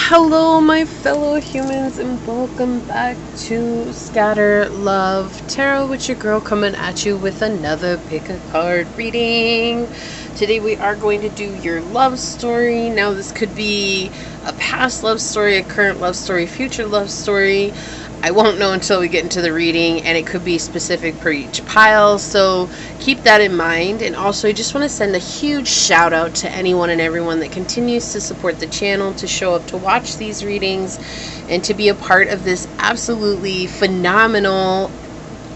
Hello, my fellow humans, and welcome back to Scatter Love Tarot with your girl coming at you with another pick a card reading. Today we are going to do your love story. Now, this could be a past love story, a current love story, future love story. I won't know until we get into the reading, and it could be specific per each pile, so keep that in mind. And also, I just want to send a huge shout out to anyone and everyone that continues to support the channel, to show up to watch these readings, and to be a part of this absolutely phenomenal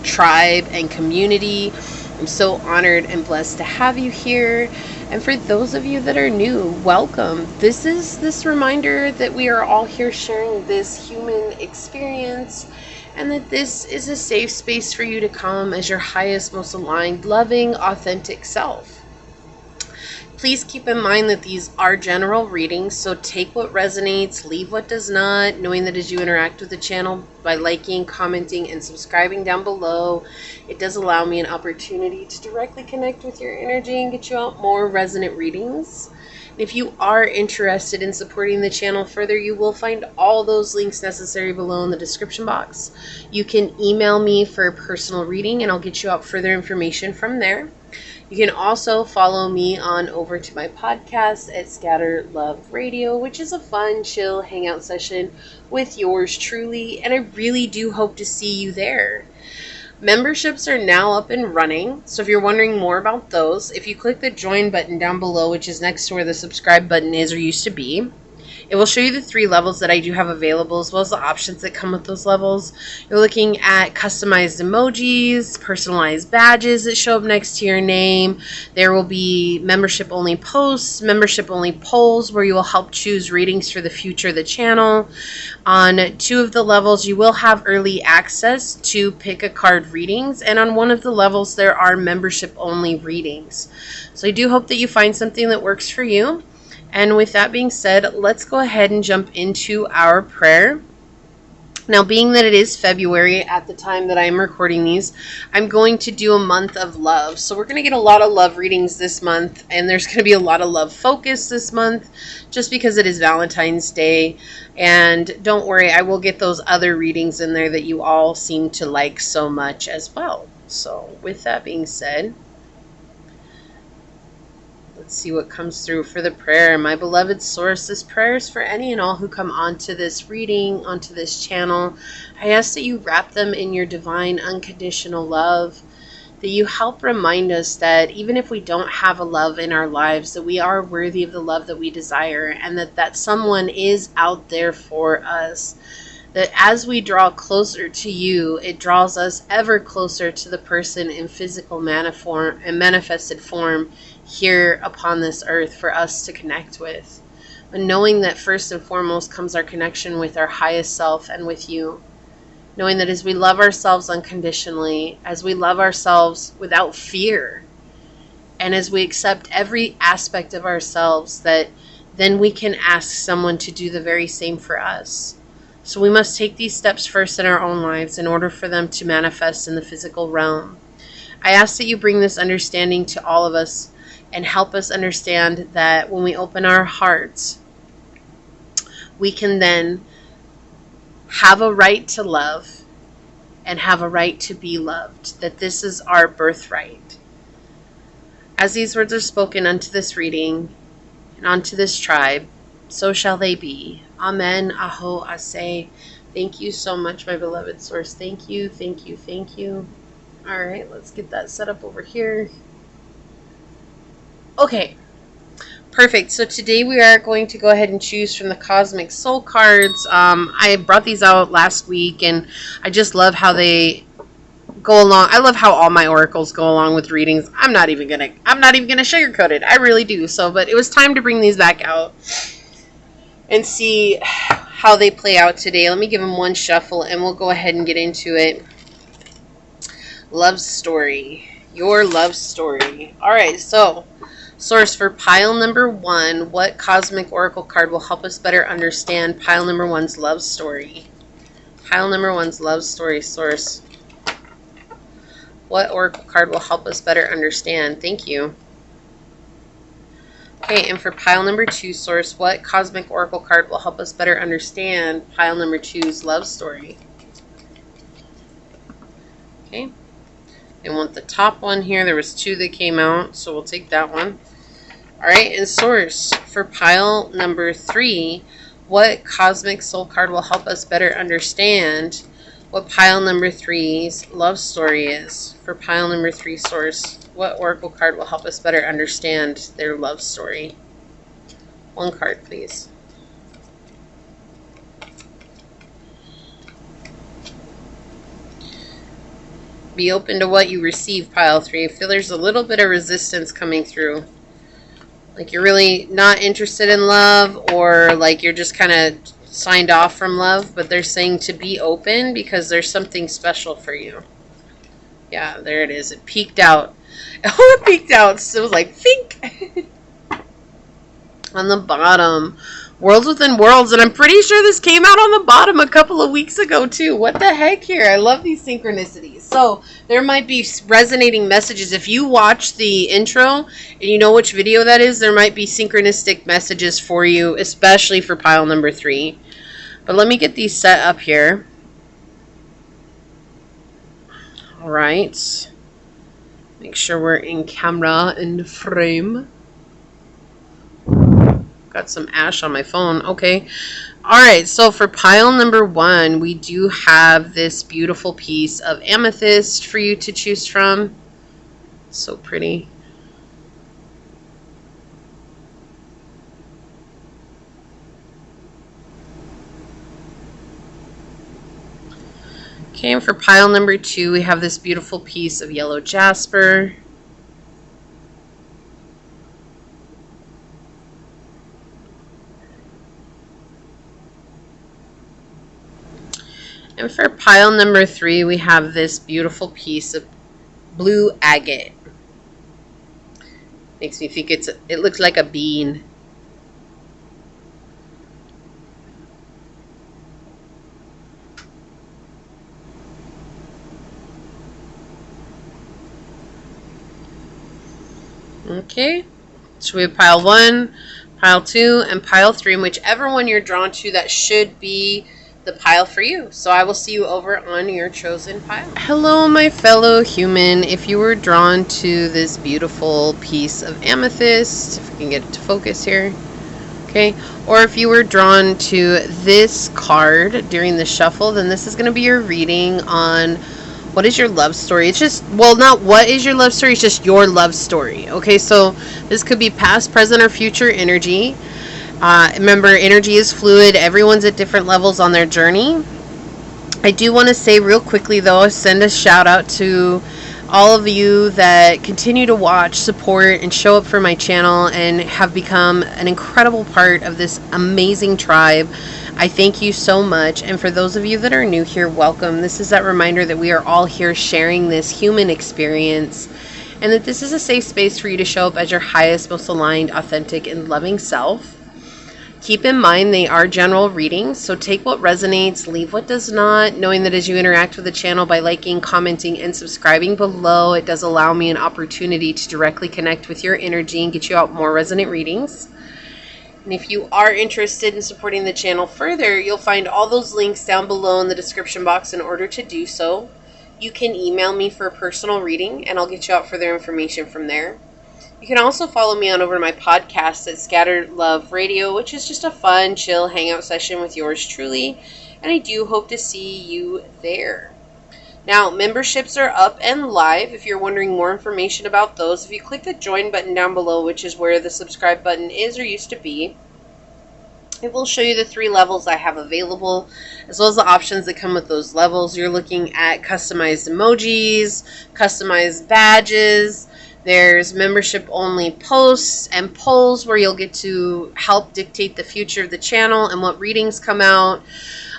tribe and community. I'm so honored and blessed to have you here. And for those of you that are new, welcome. This is this reminder that we are all here sharing this human experience, and that this is a safe space for you to come as your highest, most aligned, loving, authentic self. Please keep in mind that these are general readings, so take what resonates, leave what does not, knowing that as you interact with the channel by liking, commenting, and subscribing down below, it does allow me an opportunity to directly connect with your energy and get you out more resonant readings. If you are interested in supporting the channel further, you will find all those links necessary below in the description box. You can email me for a personal reading, and I'll get you out further information from there. You can also follow me on over to my podcast at Scatter Love Radio, which is a fun, chill hangout session with yours truly, and I really do hope to see you there. Memberships are now up and running, so if you're wondering more about those, if you click the join button down below, which is next to where the subscribe button is or used to be, it will show you the 3 levels that I do have available, as well as the options that come with those levels. You're looking at customized emojis, personalized badges that show up next to your name. There will be membership-only posts, membership-only polls, where you will help choose readings for the future of the channel. On 2 of the levels, you will have early access to pick a card readings, and on 1 of the levels, there are membership-only readings. So I do hope that you find something that works for you. And with that being said, let's go ahead and jump into our prayer. Now, being that it is February at the time that I'm recording these, I'm going to do a month of love. So we're going to get a lot of love readings this month, and there's going to be a lot of love focus this month, just because it is Valentine's Day. And don't worry, I will get those other readings in there that you all seem to like so much as well. So with that being said, let's see what comes through for the prayer. My beloved source, this prayer is for any and all who come onto this reading, onto this channel. I ask that you wrap them in your divine unconditional love, that you help remind us that even if we don't have a love in our lives, that we are worthy of the love that we desire, and that someone is out there for us. That as we draw closer to you, it draws us ever closer to the person in physical manifested form here upon this earth for us to connect with. But knowing that first and foremost comes our connection with our highest self and with you. Knowing that as we love ourselves unconditionally, as we love ourselves without fear, and as we accept every aspect of ourselves, that then we can ask someone to do the very same for us. So we must take these steps first in our own lives in order for them to manifest in the physical realm. I ask that you bring this understanding to all of us and help us understand that when we open our hearts, we can then have a right to love and have a right to be loved, that this is our birthright. As these words are spoken unto this reading and unto this tribe, so shall they be. Amen. Aho Ase. Thank you so much, my beloved source. Thank you, thank you, thank you. All right, let's get that set up over here. Okay, perfect. So today we are going to go ahead and choose from the Cosmic Soul cards. I brought these out last week, and I just love how they go along. I love how all my oracles go along with readings. I'm not even gonna sugarcoat it. I really do. So, but it was time to bring these back out and see how they play out today. Let me give them one shuffle, and we'll go ahead and get into it. Love story. Your love story. All right, so source for pile number 1, what cosmic oracle card will help us better understand pile number 1's love story? Pile number 1's love story, source. What oracle card will help us better understand? Thank you. Okay, and for pile number 2, source, what cosmic oracle card will help us better understand pile number 2's love story? Okay, I want the top one here. There was 2 that came out, so we'll take that one. All right, and source, for pile number 3, what cosmic soul card will help us better understand what pile number 3's love story is? For pile number 3, source, what oracle card will help us better understand their love story? One card, please. Be open to what you receive, pile 3. I feel there's a little bit of resistance coming through. Like you're really not interested in love, or like you're just kind of signed off from love, but they're saying to be open because there's something special for you. Yeah, there it is. It peeked out. Oh, it peeked out. So it was like, think. On the bottom, worlds within worlds. And I'm pretty sure this came out on the bottom a couple of weeks ago too. What the heck here? I love these synchronicities. So there might be resonating messages. If you watch the intro and you know which video that is, there might be synchronistic messages for you, especially for pile number 3. But let me get these set up here. All right. Make sure we're in camera and frame. Got some ash on my phone. Okay. All right. So for pile number 1, we do have this beautiful piece of amethyst for you to choose from. So pretty. Okay, and for pile number 2, we have this beautiful piece of yellow jasper. And for pile number 3, we have this beautiful piece of blue agate. Makes me think it looks like a bean. Okay, so we have pile 1, pile 2, and pile 3, and whichever one you're drawn to, that should be the pile for you. So I will see you over on your chosen pile. Hello, my fellow human. If you were drawn to this beautiful piece of amethyst, if we can get it to focus here, okay, or if you were drawn to this card during the shuffle, then this is going to be your reading on what is your love story. It's just, well, not what is your love story, it's just your love story. Okay, so this could be past, present, or future energy. Remember, energy is fluid. Everyone's at different levels on their journey. I do want to say real quickly, though, send a shout out to all of you that continue to watch, support, and show up for my channel and have become an incredible part of this amazing tribe. I thank you so much. And for those of you that are new here, welcome. This is that reminder that we are all here sharing this human experience, and that this is a safe space for you to show up as your highest, most aligned, authentic, and loving self. Keep in mind they are general readings, so take what resonates, leave what does not, knowing that as you interact with the channel by liking, commenting, and subscribing below, it does allow me an opportunity to directly connect with your energy and get you out more resonant readings. And if you are interested in supporting the channel further, you'll find all those links down below in the description box in order to do so. You can email me for a personal reading, and I'll get you out further information from there. You can also follow me on over to my podcast at Scatter Love Radio, which is just a fun, chill hangout session with yours truly, and I do hope to see you there. Now, memberships are up and live. If you're wondering more information about those, if you click the join button down below, which is where the subscribe button is or used to be, it will show you the 3 levels I have available, as well as the options that come with those levels. You're looking at customized emojis, customized badges. There's membership-only posts and polls where you'll get to help dictate the future of the channel and what readings come out.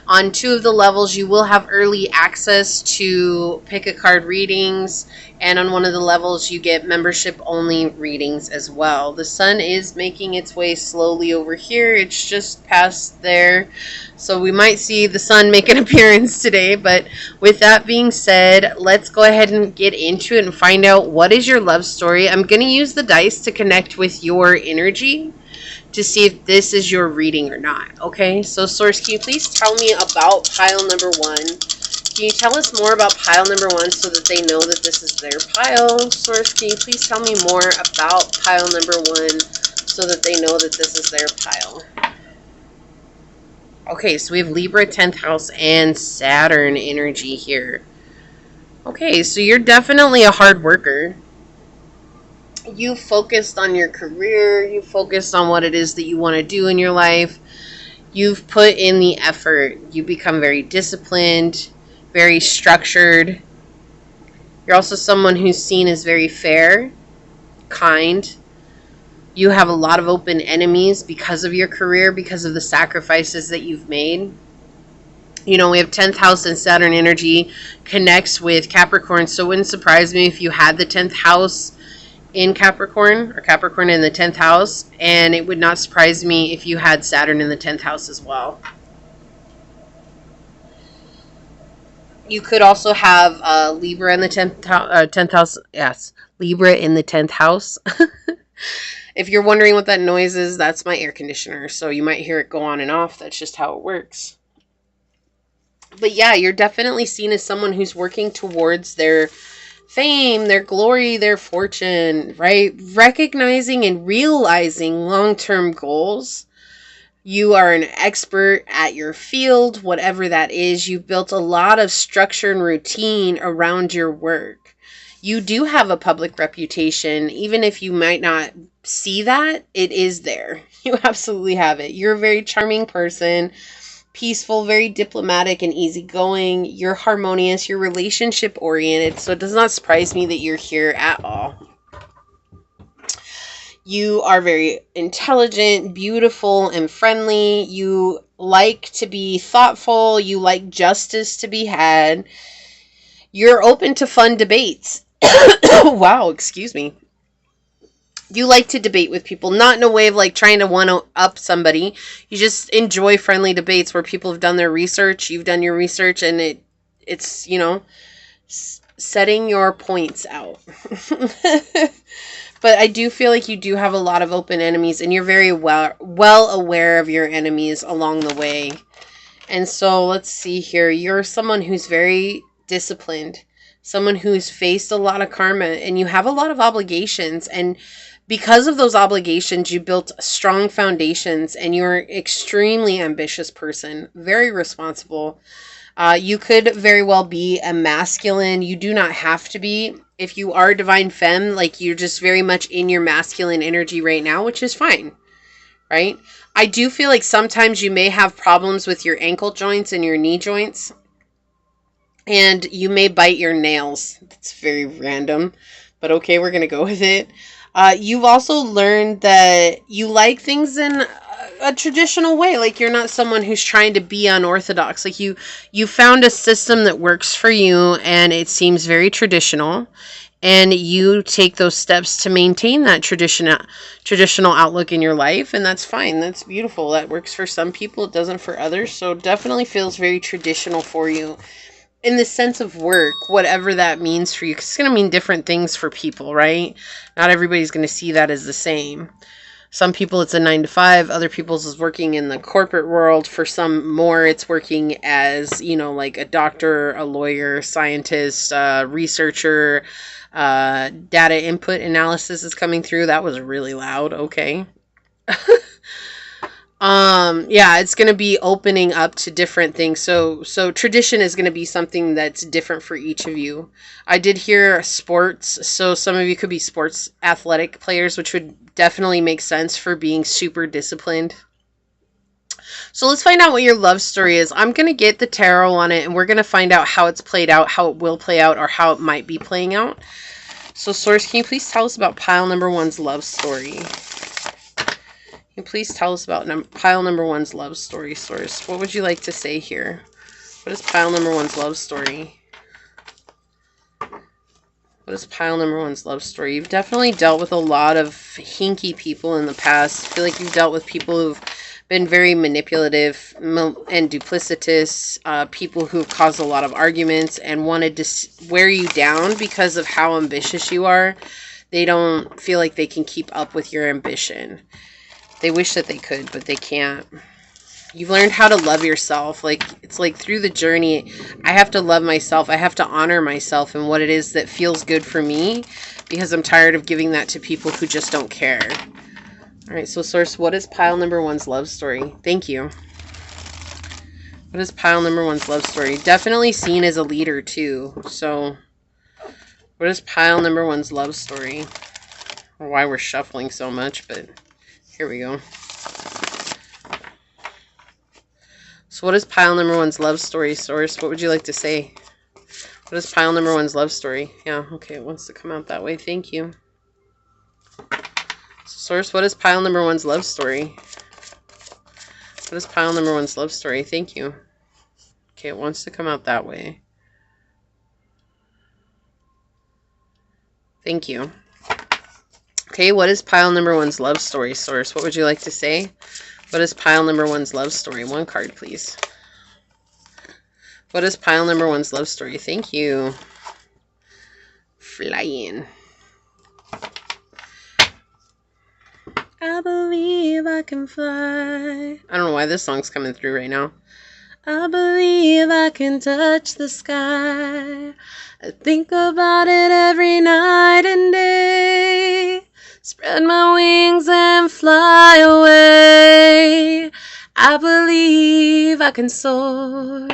On 2 of the levels, you will have early access to pick a card readings, and on 1 of the levels, you get membership only readings as well. The sun is making its way slowly over here. It's just past there, so we might see the sun make an appearance today. But with that being said, let's go ahead and get into it and find out what is your love story. I'm going to use the dice to connect with your energy to see if this is your reading or not. Okay, so Source, can you please tell me about pile number 1? Can you tell us more about pile number 1 so that they know that this is their pile? Source, can you please tell me more about pile number 1 so that they know that this is their pile? Okay, so we have Libra, 10th house, and Saturn energy here. Okay, so you're definitely a hard worker. You focused on your career, you focused on what it is that you want to do in your life. You've put in the effort. You become very disciplined, very structured. You're also someone who's seen as very fair, kind. You have a lot of open enemies because of your career, because of the sacrifices that you've made. You know, we have 10th house and Saturn energy connects with Capricorn, so it wouldn't surprise me if you had the 10th house in Capricorn, or Capricorn in the 10th house, and it would not surprise me if you had Saturn in the 10th house as well. You could also have Libra in the 10th house. Yes, Libra in the 10th house. If you're wondering what that noise is, that's my air conditioner, so you might hear it go on and off. That's just how it works. But yeah, you're definitely seen as someone who's working towards their fame, their glory, their fortune, right? Recognizing and realizing long-term goals. You are an expert at your field, whatever that is. You've built a lot of structure and routine around your work. You do have a public reputation. Even if you might not see that, it is there. You absolutely have it. You're a very charming person. Peaceful, very diplomatic and easygoing. You're harmonious, you're relationship oriented, so it does not surprise me that you're here at all. You are very intelligent, beautiful, and friendly. You like to be thoughtful. You like justice to be had. You're open to fun debates. Wow, excuse me. You like to debate with people, not in a way of like trying to one-up somebody. You just enjoy friendly debates where people have done their research, you've done your research, and it's, you know, setting your points out. But I do feel like you do have a lot of open enemies, and you're very well aware of your enemies along the way. And so let's see here. You're someone who's very disciplined, someone who's faced a lot of karma, and you have a lot of obligations, and because of those obligations, you built strong foundations, and you're an extremely ambitious person, very responsible. You could very well be a masculine. You do not have to be. If you are divine femme, like you're just very much in your masculine energy right now, which is fine, right? I do feel like sometimes you may have problems with your ankle joints and your knee joints, and you may bite your nails. That's very random, but okay, we're going to go with it. You've also learned that you like things in a traditional way. Like you're not someone who's trying to be unorthodox. Like you found a system that works for you, and it seems very traditional, and you take those steps to maintain that traditional outlook in your life, and that's fine. That's beautiful. That works for some people. It doesn't for others. So definitely feels very traditional for you. In the sense of work, whatever that means for you, because it's going to mean different things for people, right? Not everybody's going to see that as the same. Some people it's a 9-to-5, other people's is working in the corporate world. For some more, it's working as, you know, like a doctor, a lawyer, scientist, researcher, data input analysis is coming through. That was really loud. Okay. Yeah, it's going to be opening up to different things. So tradition is going to be something that's different for each of you. I did hear sports. So some of you could be sports athletic players, which would definitely make sense for being super disciplined. So let's find out what your love story is. I'm going to get the tarot on it, and we're going to find out how it's played out, how it will play out, or how it might be playing out. So Source, can you please tell us about pile number 1's love story? Can you please tell us about pile number one's love story, Source? What would you like to say here? What is pile number one's love story? What is pile number one's love story? You've definitely dealt with a lot of hinky people in the past. I feel like you've dealt with people who've been very manipulative and duplicitous, people who've caused a lot of arguments and wanted to wear you down because of how ambitious you are. They don't feel like they can keep up with your ambition. They wish that they could, but they can't. You've learned how to love yourself. Like, it's like through the journey, I have to love myself. I have to honor myself and what it is that feels good for me, because I'm tired of giving that to people who just don't care. All right, so Source, what is pile number one's love story? Thank you. What is pile number one's love story? Definitely seen as a leader too. So what is pile number one's love story? Or why we're shuffling so much, but here we go. So what is pile number one's love story, Source? What would you like to say? What is pile number one's love story? Yeah, okay, it wants to come out that way. Thank you. So Source, what is pile number one's love story? What is pile number one's love story? Thank you. Okay, it wants to come out that way. Thank you. Okay, what is pile number one's love story, Source? What would you like to say? What is pile number one's love story? One card, please. What is pile number one's love story? Thank you. Flying. I believe I can fly. I don't know why this song's coming through right now. I believe I can touch the sky. I think about it every night and day. Spread my wings and fly away. I believe I can soar.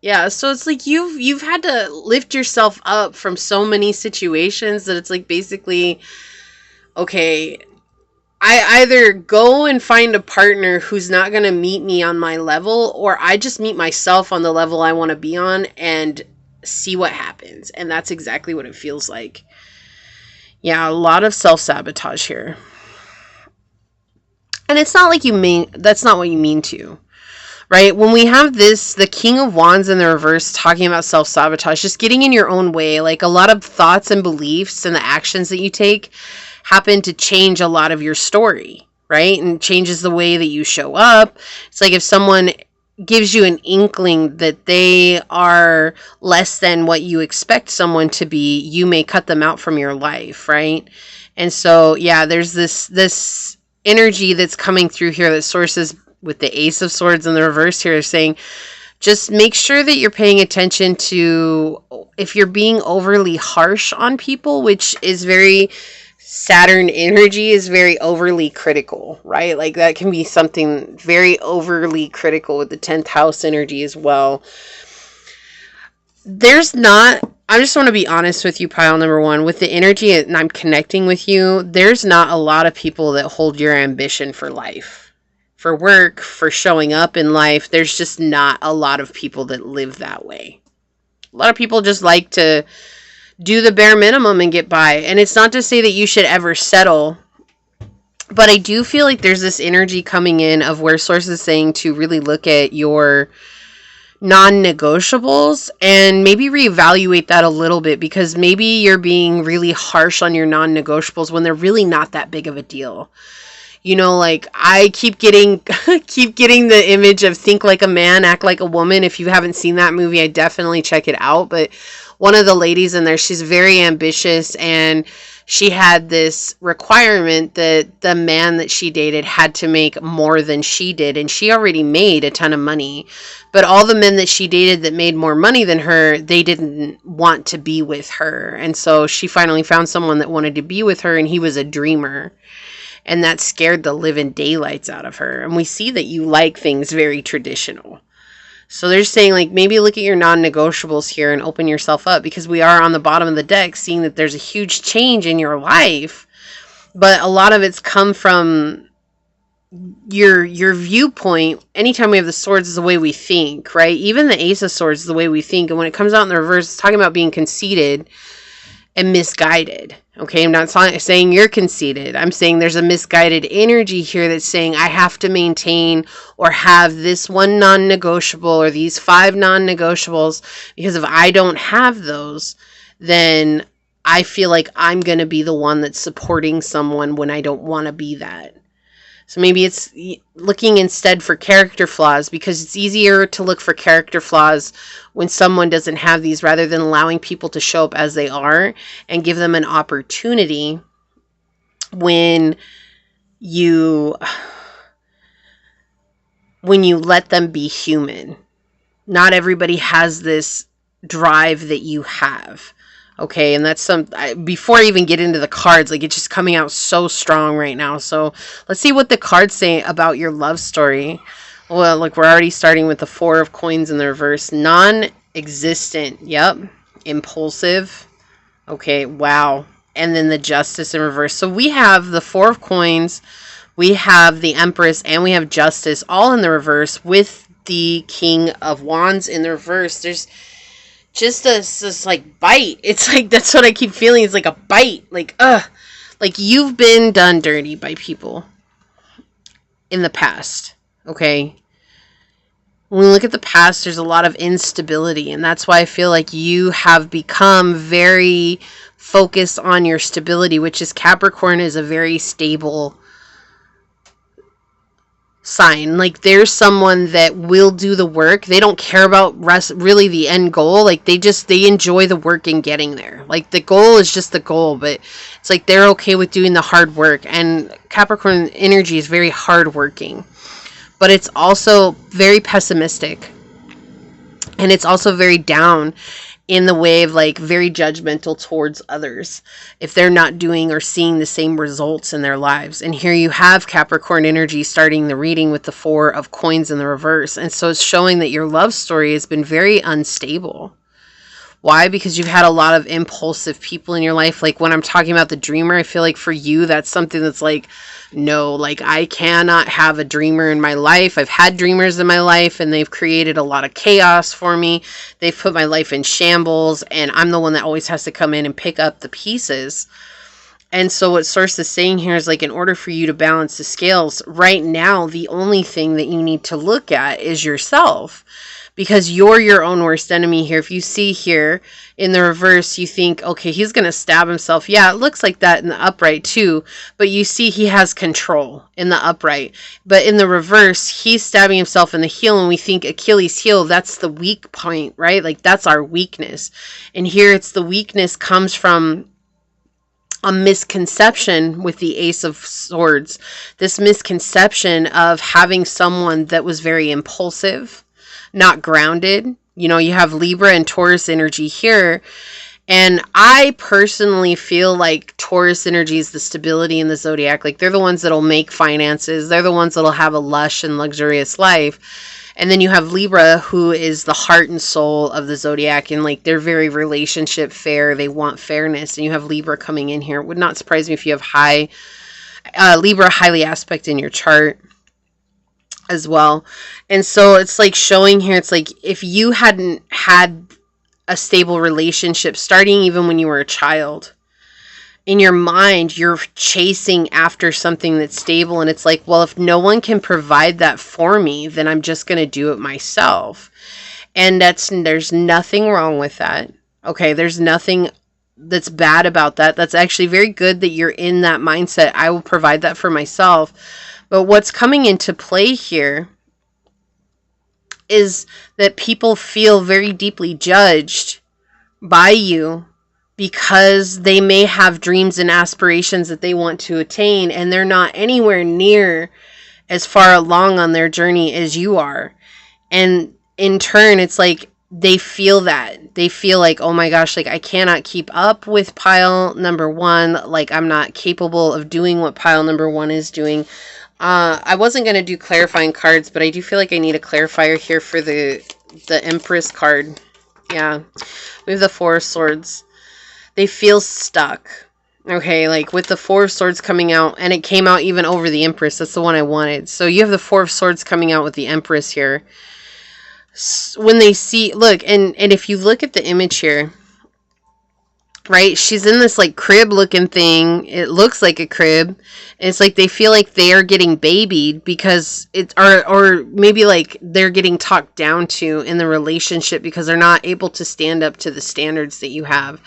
Yeah, so it's like you've had to lift yourself up from so many situations that it's like basically, okay, I either go and find a partner who's not going to meet me on my level, or I just meet myself on the level I want to be on and see what happens. And that's exactly what it feels like. Yeah, a lot of self-sabotage here. And it's not like that's not what you mean to, right? When we have this, the King of Wands in the reverse talking about self-sabotage, just getting in your own way, like a lot of thoughts and beliefs and the actions that you take happen to change a lot of your story, right? And changes the way that you show up. It's like if someone gives you an inkling that they are less than what you expect someone to be, you may cut them out from your life, right? And so, yeah, there's this energy that's coming through here that sources with the Ace of Swords in the reverse here saying, just make sure that you're paying attention to if you're being overly harsh on people, which is very Saturn energy, is very overly critical, right? Like that can be something very overly critical with the 10th house energy as well. I just want to be honest with you, pile number one, with the energy and I'm connecting with you, there's not a lot of people that hold your ambition for life, for work, for showing up in life. There's just not a lot of people that live that way. A lot of people just like to do the bare minimum and get by. And it's not to say that you should ever settle, but I do feel like there's this energy coming in of where Source is saying to really look at your non-negotiables and maybe reevaluate that a little bit, because maybe you're being really harsh on your non-negotiables when they're really not that big of a deal. You know, like I keep getting the image of Think Like a Man, Act Like a Woman. If you haven't seen that movie, I definitely check it out. But one of the ladies in there, she's very ambitious, and she had this requirement that the man that she dated had to make more than she did, and she already made a ton of money. But all the men that she dated that made more money than her, they didn't want to be with her. And so she finally found someone that wanted to be with her, and he was a dreamer. And that scared the living daylights out of her. And we see that you like things very traditional. So they're saying, like, maybe look at your non-negotiables here and open yourself up, because we are on the bottom of the deck seeing that there's a huge change in your life. But a lot of it's come from your viewpoint. Anytime we have the swords is the way we think, right? Even the Ace of Swords is the way we think. And when it comes out in the reverse, it's talking about being conceited and misguided. Okay, I'm not saying you're conceited. I'm saying there's a misguided energy here that's saying I have to maintain or have this one non-negotiable or these 5 non-negotiables, because if I don't have those, then I feel like I'm going to be the one that's supporting someone when I don't want to be that. So maybe it's looking instead for character flaws, because it's easier to look for character flaws when someone doesn't have these, rather than allowing people to show up as they are and give them an opportunity when you let them be human. Not everybody has this drive that you have. Okay, and that's before I even get into the cards, like, it's just coming out so strong right now. So let's see what the cards say about your love story. Well, look, we're already starting with the 4 of coins in the reverse. Non-existent. Yep. Impulsive. Okay, wow. And then the Justice in reverse. So we have the 4 of coins, we have the Empress, and we have Justice all in the reverse with the King of Wands in the reverse. There's just this like bite. It's like, that's what I keep feeling. It's like a bite. Like, like you've been done dirty by people in the past. Okay. When we look at the past, there's a lot of instability, and that's why I feel like you have become very focused on your stability, which is Capricorn is a very stable sign. Like, there's someone that will do the work. They don't care about really the end goal. Like, they enjoy the work and getting there. Like, the goal is just the goal, but it's like they're okay with doing the hard work. And Capricorn energy is very hardworking, but it's also very pessimistic, and it's also very down in the way of like very judgmental towards others if they're not doing or seeing the same results in their lives. And here you have Capricorn energy starting the reading with the 4 of coins in the reverse. And so it's showing that your love story has been very unstable. Why? Because you've had a lot of impulsive people in your life. Like, when I'm talking about the dreamer, I feel like for you, that's something that's like, no, like, I cannot have a dreamer in my life. I've had dreamers in my life, and they've created a lot of chaos for me. They've put my life in shambles, and I'm the one that always has to come in and pick up the pieces. And so what Source is saying here is, like, in order for you to balance the scales, right now, the only thing that you need to look at is yourself. Because you're your own worst enemy here. If you see here in the reverse, you think, okay, he's going to stab himself. Yeah, it looks like that in the upright too. But you see he has control in the upright. But in the reverse, he's stabbing himself in the heel. And we think Achilles' heel, that's the weak point, right? Like, that's our weakness. And here it's the weakness comes from a misconception with the Ace of Swords. This misconception of having someone that was very impulsive, not grounded. You know, you have Libra and Taurus energy here. And I personally feel like Taurus energy is the stability in the zodiac. Like, they're the ones that'll make finances. They're the ones that'll have a lush and luxurious life. And then you have Libra, who is the heart and soul of the zodiac. And like, they're very relationship fair. They want fairness. And you have Libra coming in here. It would not surprise me if you have Libra highly aspect in your chart as well. And so it's like showing here, it's like if you hadn't had a stable relationship starting even when you were a child, in your mind you're chasing after something that's stable, and it's like, well, if no one can provide that for me, then I'm just going to do it myself. And there's nothing wrong with that. Okay, there's nothing that's bad about that. That's actually very good that you're in that mindset. I will provide that for myself. But what's coming into play here is that people feel very deeply judged by you because they may have dreams and aspirations that they want to attain, and they're not anywhere near as far along on their journey as you are. And in turn, it's like they feel that. They feel like, oh my gosh, like, I cannot keep up with pile number 1. Like, I'm not capable of doing what pile number 1 is doing. I wasn't going to do clarifying cards, but I do feel like I need a clarifier here for the Empress card. Yeah. We have the 4 of Swords. They feel stuck. Okay, like with the 4 of Swords coming out, and it came out even over the Empress. That's the one I wanted. So you have the 4 of Swords coming out with the Empress here. When they see, look, and if you look at the image here, right? She's in this like crib looking thing. It looks like a crib. And it's like they feel like they are getting babied because it's, or maybe like they're getting talked down to in the relationship because they're not able to stand up to the standards that you have.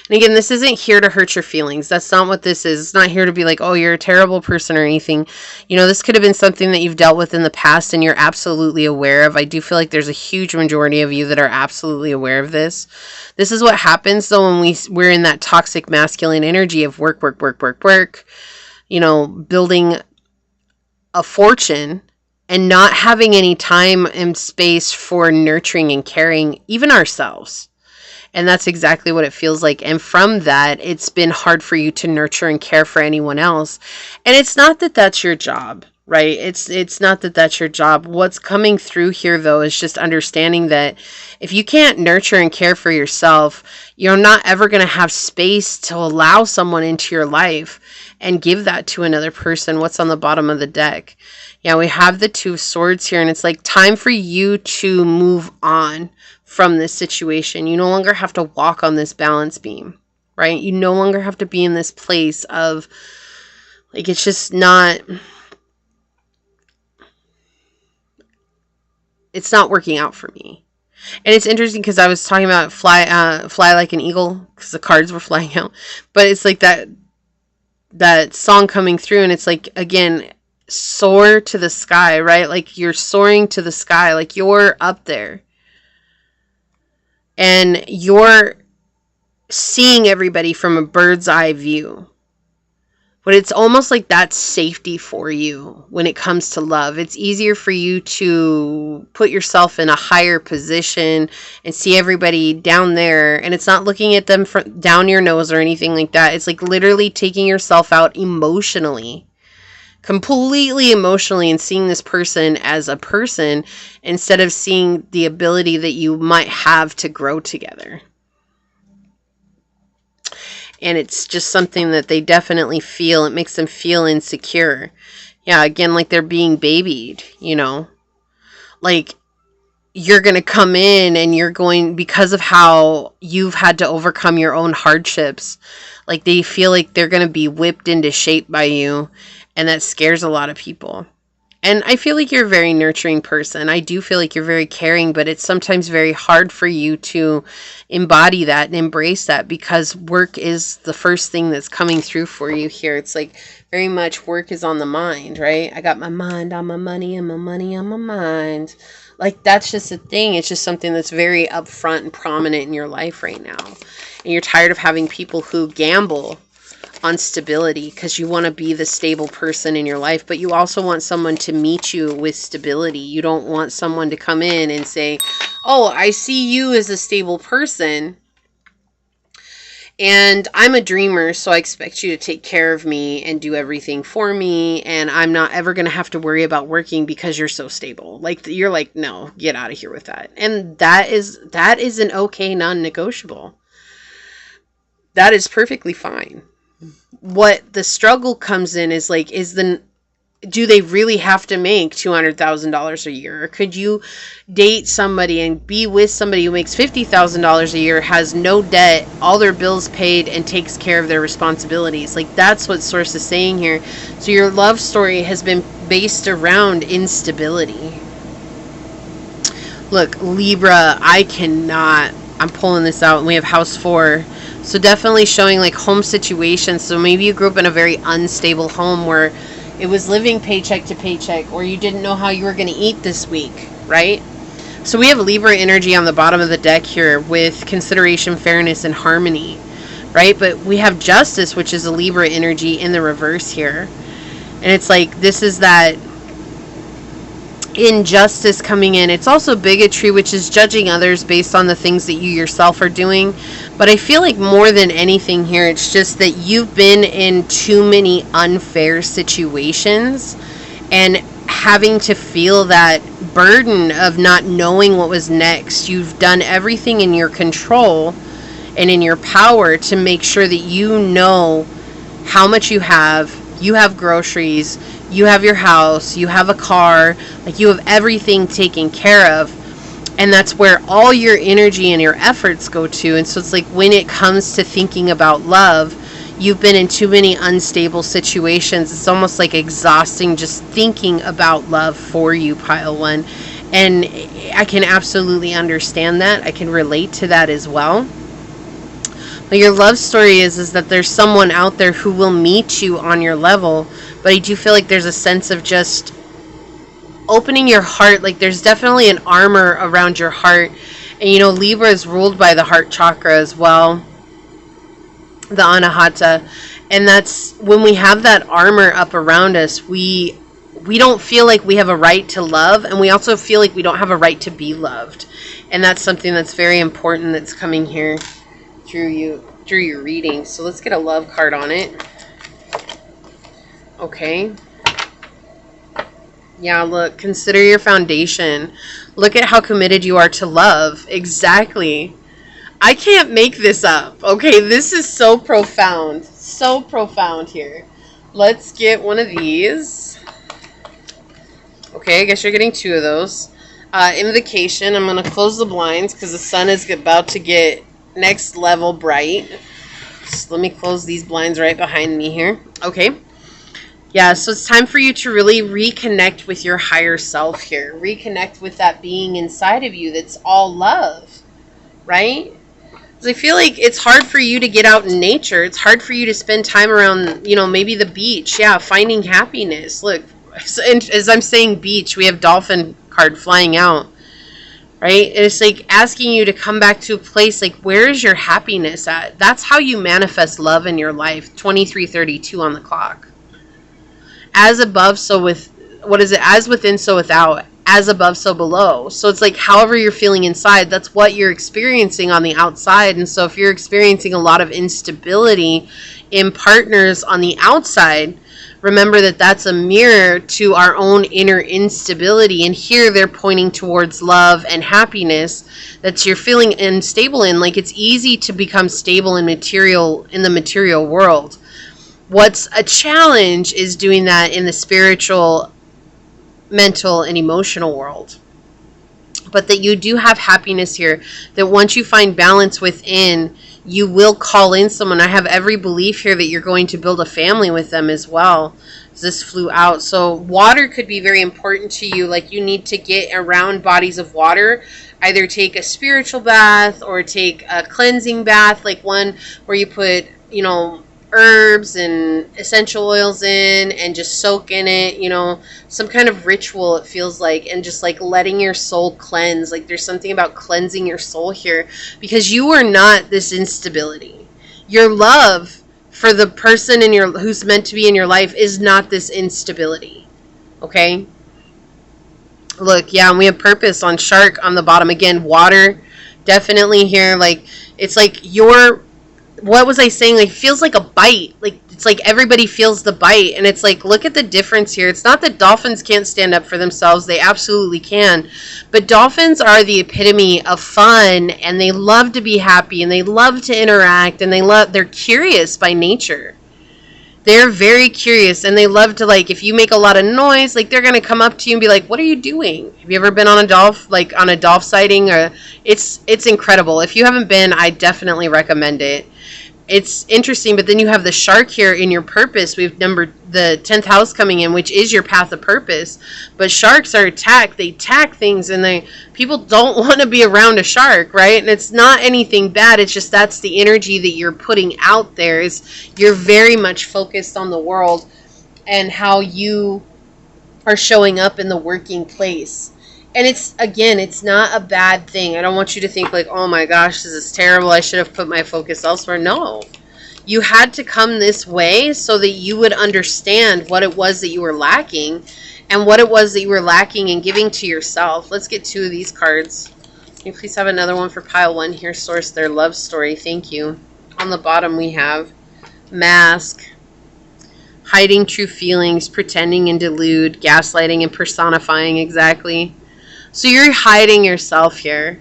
And again, this isn't here to hurt your feelings. That's not what this is. It's not here to be like, oh, you're a terrible person or anything. You know, this could have been something that you've dealt with in the past and you're absolutely aware of. I do feel like there's a huge majority of you that are absolutely aware of this. This is what happens though when we're in that toxic masculine energy of work, work, work, work, work, you know, building a fortune and not having any time and space for nurturing and caring even ourselves. And that's exactly what it feels like. And from that, it's been hard for you to nurture and care for anyone else. And it's not that that's your job, right? It's not that that's your job. What's coming through here, though, is just understanding that if you can't nurture and care for yourself, you're not ever going to have space to allow someone into your life and give that to another person. What's on the bottom of the deck? Yeah, we have the Two of Swords here, and it's like time for you to move on from this situation. You no longer have to walk on this balance beam, right? You no longer have to be in this place of like, it's just not, it's not working out for me. And it's interesting because I was talking about fly like an eagle because the cards were flying out, but it's like that song coming through, and it's like, again, soar to the sky, right? Like you're soaring to the sky, like you're up there. And you're seeing everybody from a bird's eye view. But it's almost like that's safety for you when it comes to love. It's easier for you to put yourself in a higher position and see everybody down there. And it's not looking at them from down your nose or anything like that. It's like literally taking yourself out emotionally. Completely emotionally, and seeing this person as a person instead of seeing the ability that you might have to grow together. And it's just something that they definitely feel. It makes them feel insecure. Yeah, again, like they're being babied, you know. Like you're going to come in and you're going, because of how you've had to overcome your own hardships, like they feel like they're going to be whipped into shape by you. And that scares a lot of people. And I feel like you're a very nurturing person. I do feel like you're very caring, but it's sometimes very hard for you to embody that and embrace that because work is the first thing that's coming through for you here. It's like very much work is on the mind, right? I got my mind on my money and my money on my mind. Like that's just a thing. It's just something that's very upfront and prominent in your life right now. And you're tired of having people who gamble on stability because you want to be the stable person in your life, but you also want someone to meet you with stability. You don't want someone to come in and say, oh, I see you as a stable person and I'm a dreamer, so I expect you to take care of me and do everything for me, and I'm not ever going to have to worry about working because you're so stable. Like you're like, no, get out of here with that. And that is an okay non-negotiable. That is perfectly fine. What the struggle comes in is like, do they really have to make $200,000 a year? Or could you date somebody and be with somebody who makes $50,000 a year, has no debt, all their bills paid, and takes care of their responsibilities? Like that's what Source is saying here. So your love story has been based around instability. Look, Libra, I'm pulling this out, and we have house 4. So definitely showing like home situations. So maybe you grew up in a very unstable home where it was living paycheck to paycheck, or you didn't know how you were going to eat this week, right? So we have Libra energy on the bottom of the deck here with consideration, fairness, and harmony, right? But we have Justice, which is a Libra energy in the reverse here. And it's like, this is that injustice coming in. It's also bigotry, which is judging others based on the things that you yourself are doing. But I feel like more than anything here, it's just that you've been in too many unfair situations and having to feel that burden of not knowing what was next. You've done everything in your control and in your power to make sure that you know how much you have groceries, you have your house, you have a car, like you have everything taken care of. And that's where all your energy and your efforts go to. And so it's like when it comes to thinking about love, you've been in too many unstable situations. It's almost like exhausting just thinking about love for you, pile one. And I can absolutely understand that. I can relate to that as well. But your love story is that there's someone out there who will meet you on your level. But I do feel like there's a sense of just opening your heart. Like there's definitely an armor around your heart. And you know, Libra is ruled by the heart chakra as well, the Anahata. And that's when we have that armor up around us, we don't feel like we have a right to love, and we also feel like we don't have a right to be loved. And that's something that's very important that's coming here through your reading. So let's get a love card on it. Okay. Yeah, look, consider your foundation. Look at how committed you are to love. Exactly. I can't make this up. Okay, this is so profound. So profound here. Let's get one of these. Okay, I guess you're getting two of those. Invocation. I'm going to close the blinds because the sun is about to get next level bright. So let me close these blinds right behind me here. Okay. Yeah, so it's time for you to really reconnect with your higher self here. Reconnect with that being inside of you that's all love, right? Because I feel like it's hard for you to get out in nature. It's hard for you to spend time around, you know, maybe the beach. Yeah, finding happiness. Look, as I'm saying beach, we have dolphin card flying out, right? And it's like asking you to come back to a place like, where is your happiness at? That's how you manifest love in your life. 2332 on the clock. As above, so with, what is it? As within, so without. As above, so below. So it's like however you're feeling inside, that's what you're experiencing on the outside. And so if you're experiencing a lot of instability in partners on the outside, remember that that's a mirror to our own inner instability. And here they're pointing towards love and happiness that you're feeling unstable in. Like it's easy to become stable in the material world. What's a challenge is doing that in the spiritual, mental, and emotional world. But that you do have happiness here. That once you find balance within, you will call in someone. I have every belief here that you're going to build a family with them as well. This flew out. So water could be very important to you. Like you need to get around bodies of water. Either take a spiritual bath or take a cleansing bath. Like one where you put, you know, herbs and essential oils in and just soak in it, you know, some kind of ritual it feels like, and just like letting your soul cleanse. Like there's something about cleansing your soul here, because you are not this instability. Your love for the person in your who's meant to be in your life is not this instability. Okay? Look, yeah, and we have purpose on shark on the bottom. Again, water definitely here. Like it's like your, what was I saying? Like, feels like a bite. Like, it's like everybody feels the bite. And it's like, look at the difference here. It's not that dolphins can't stand up for themselves. They absolutely can. But dolphins are the epitome of fun. And they love to be happy. And they love to interact. And they're curious by nature. They're very curious. And they love to, like, if you make a lot of noise, like, they're going to come up to you and be like, what are you doing? Have you ever been on a dolph sighting? Or it's incredible. If you haven't been, I definitely recommend it. It's interesting, but then you have the shark here in your purpose. We've numbered the 10th house coming in, which is your path of purpose. But sharks are attacked. They attack things, and people don't want to be around a shark, right? And it's not anything bad. It's just that's the energy that you're putting out there. Is you're very much focused on the world and how you are showing up in the working place. And it's not a bad thing. I don't want you to think like, oh my gosh, this is terrible. I should have put my focus elsewhere. No. You had to come this way so that you would understand what it was that you were lacking and what it was that you were lacking in giving to yourself. Let's get two of these cards. Can you please have another one for pile one here? Source their love story. Thank you. On the bottom we have mask, hiding true feelings, pretending and delude, gaslighting and personifying. Exactly. So you're hiding yourself here.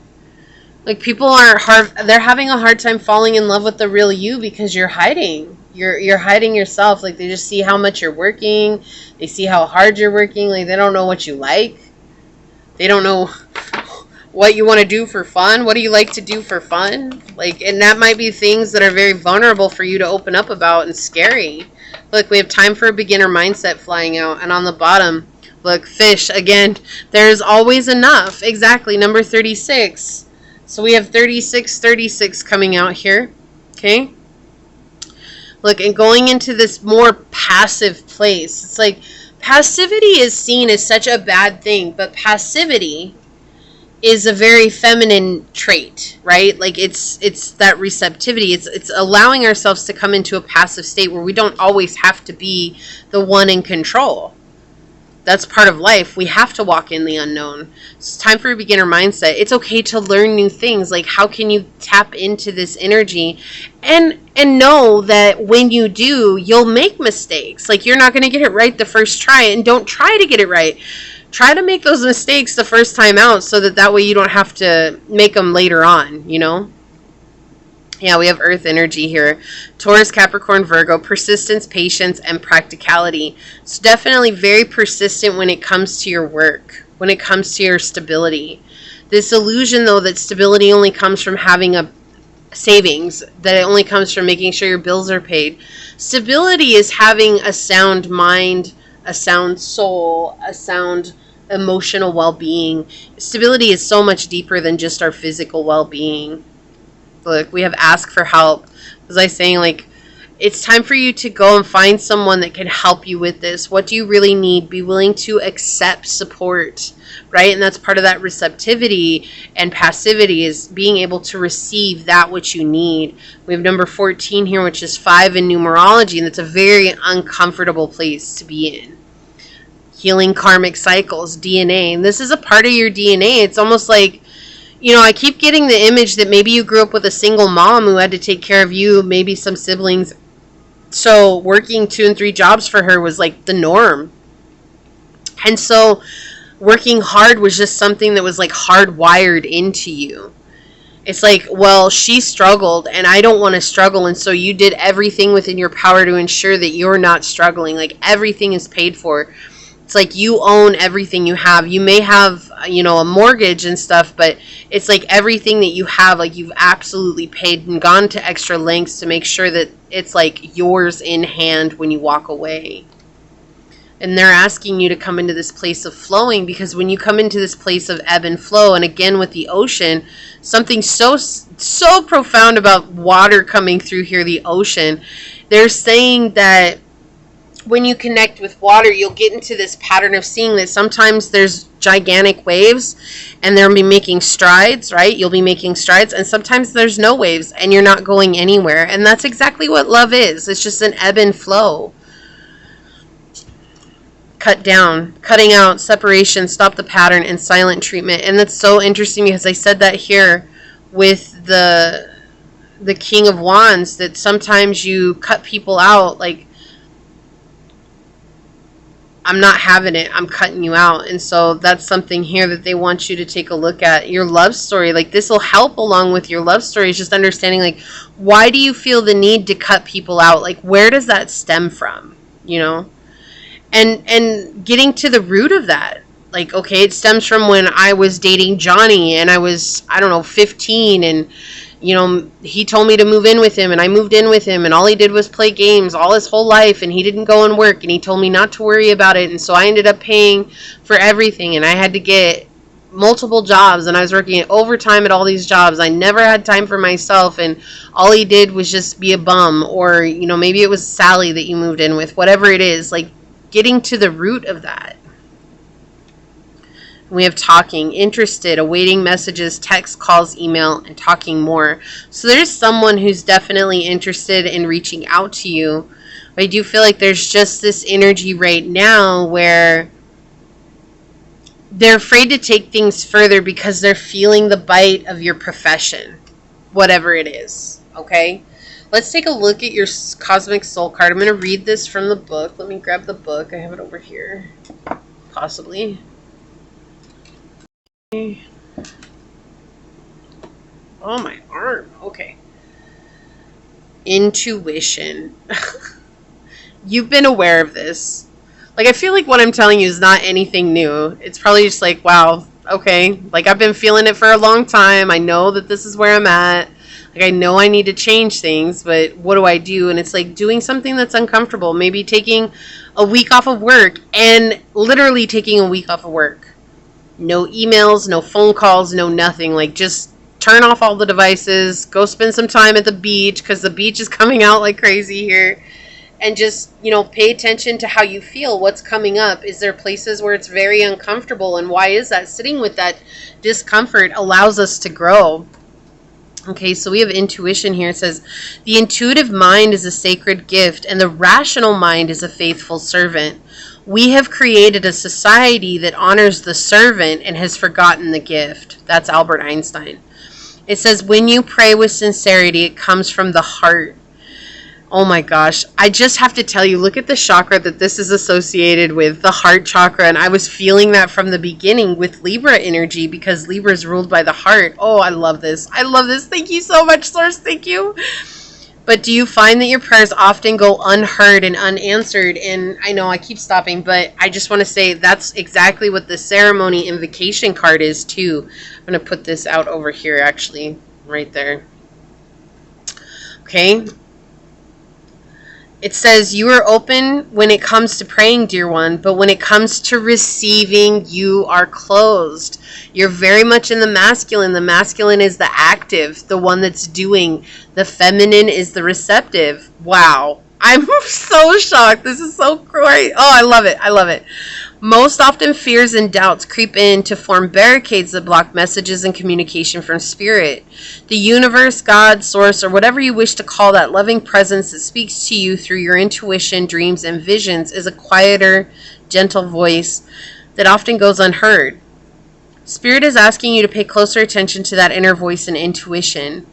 Like people they're having a hard time falling in love with the real you because you're hiding. You're hiding yourself. Like they just see how much you're working. They see how hard you're working. Like they don't know what you like. They don't know what you want to do for fun. What do you like to do for fun? Like, and that might be things that are very vulnerable for you to open up about and scary. Look, we have time for a beginner mindset flying out. And on the bottom, look, fish. Again, there's always enough. Exactly, number 36. So we have 36 coming out here. Okay? Look, and going into this more passive place. It's like passivity is seen as such a bad thing, but passivity is a very feminine trait, right? Like it's that receptivity. It's allowing ourselves to come into a passive state where we don't always have to be the one in control. That's part of life. We have to walk in the unknown. It's time for a beginner mindset. It's okay to learn new things. Like, how can you tap into this energy and know that when you do, you'll make mistakes. Like, you're not going to get it right the first try, and don't try to get it right. Try to make those mistakes the first time out so that way you don't have to make them later on, you know? Yeah, we have earth energy here. Taurus, Capricorn, Virgo, persistence, patience, and practicality. It's definitely very persistent when it comes to your work, when it comes to your stability. This illusion, though, that stability only comes from having a savings, that it only comes from making sure your bills are paid. Stability is having a sound mind, a sound soul, a sound emotional well-being. Stability is so much deeper than just our physical well-being. Look, we have ask for help. As I was saying, like, it's time for you to go and find someone that can help you with this. What do you really need? Be willing to accept support, right? And that's part of that receptivity and passivity, is being able to receive that which you need. We have number 14 here, which is 5 in numerology, and that's a very uncomfortable place to be in. Healing karmic cycles, DNA. And this is a part of your DNA. It's almost like, you know, I keep getting the image that maybe you grew up with a single mom who had to take care of you, maybe some siblings. So working 2 and 3 jobs for her was like the norm. And so working hard was just something that was like hardwired into you. It's like, well, she struggled and I don't want to struggle. And so you did everything within your power to ensure that you're not struggling. Like, everything is paid for. It's like you own everything you have. You may have, you know, a mortgage and stuff, but it's like everything that you have, like, you've absolutely paid and gone to extra lengths to make sure that it's like yours in hand when you walk away. And they're asking you to come into this place of flowing, because when you come into this place of ebb and flow, and again with the ocean, something so profound about water coming through here, the ocean, they're saying that when you connect with water, you'll get into this pattern of seeing that sometimes there's gigantic waves and they'll be making strides, right? You'll be making strides, and sometimes there's no waves and you're not going anywhere. And that's exactly what love is. It's just an ebb and flow. Cut down, cutting out, separation, stop the pattern, and silent treatment. And that's so interesting, because I said that here with the King of Wands, that sometimes you cut people out, like, I'm not having it, I'm cutting you out. And so that's something here that they want you to take a look at. Your love story, like, this will help along with your love story, is just understanding, like, why do you feel the need to cut people out? Like, where does that stem from, you know? And getting to the root of that. Like, okay, it stems from when I was dating Johnny and I was, I don't know, 15, and, you know, he told me to move in with him, and I moved in with him, and all he did was play games all his whole life, and he didn't go and work, and he told me not to worry about it, and so I ended up paying for everything, and I had to get multiple jobs, and I was working overtime at all these jobs. I never had time for myself, and all he did was just be a bum. Or, you know, maybe it was Sally that you moved in with, whatever it is, like, getting to the root of that. We have talking, interested, awaiting messages, text, calls, email, and talking more. So there's someone who's definitely interested in reaching out to you. But I do feel like there's just this energy right now where they're afraid to take things further because they're feeling the bite of your profession, whatever it is, okay? Let's take a look at your cosmic soul card. I'm going to read this from the book. Let me grab the book. I have it over here, possibly. Oh, my arm. Okay. Intuition. You've been aware of this. Like, I feel like what I'm telling you is not anything new. It's probably just like, wow, okay? Like, I've been feeling it for a long time. I know that this is where I'm at. Like, I know I need to change things, but what do I do? And it's like doing something that's uncomfortable. Maybe taking a week off of work, and literally taking a week off of work. No emails, no phone calls, no nothing. Like, just turn off all the devices, go spend some time at the beach, because the beach is coming out like crazy here. And just, pay attention to how you feel, what's coming up. Is there places where it's very uncomfortable, and why is that? Sitting with that discomfort allows us to grow. Okay, so we have intuition here. It says, the intuitive mind is a sacred gift, and the rational mind is a faithful servant. We have created a society that honors the servant and has forgotten the gift. That's Albert Einstein. It says, when you pray with sincerity, it comes from the heart. Oh my gosh, I just have to tell you, look at the chakra that this is associated with, the heart chakra. And I was feeling that from the beginning with Libra energy, because Libra is ruled by the heart. Oh, I love this. I love this. Thank you so much, Source. Thank you. But do you find that your prayers often go unheard and unanswered? And I know I keep stopping, but I just want to say that's exactly what the ceremony invocation card is too. I'm going to put this out over here, actually, right there. Okay. It says, you are open when it comes to praying, dear one, but when it comes to receiving, you are closed. You're very much in the masculine. The masculine is the active, the one that's doing. The feminine is the receptive. Wow. I'm so shocked. This is so great. Oh, I love it. I love it. Most often, fears and doubts creep in to form barricades that block messages and communication from spirit. The universe, God, source, or whatever you wish to call that loving presence that speaks to you through your intuition, dreams, and visions is a quieter, gentle voice that often goes unheard. Spirit is asking you to pay closer attention to that inner voice and intuition.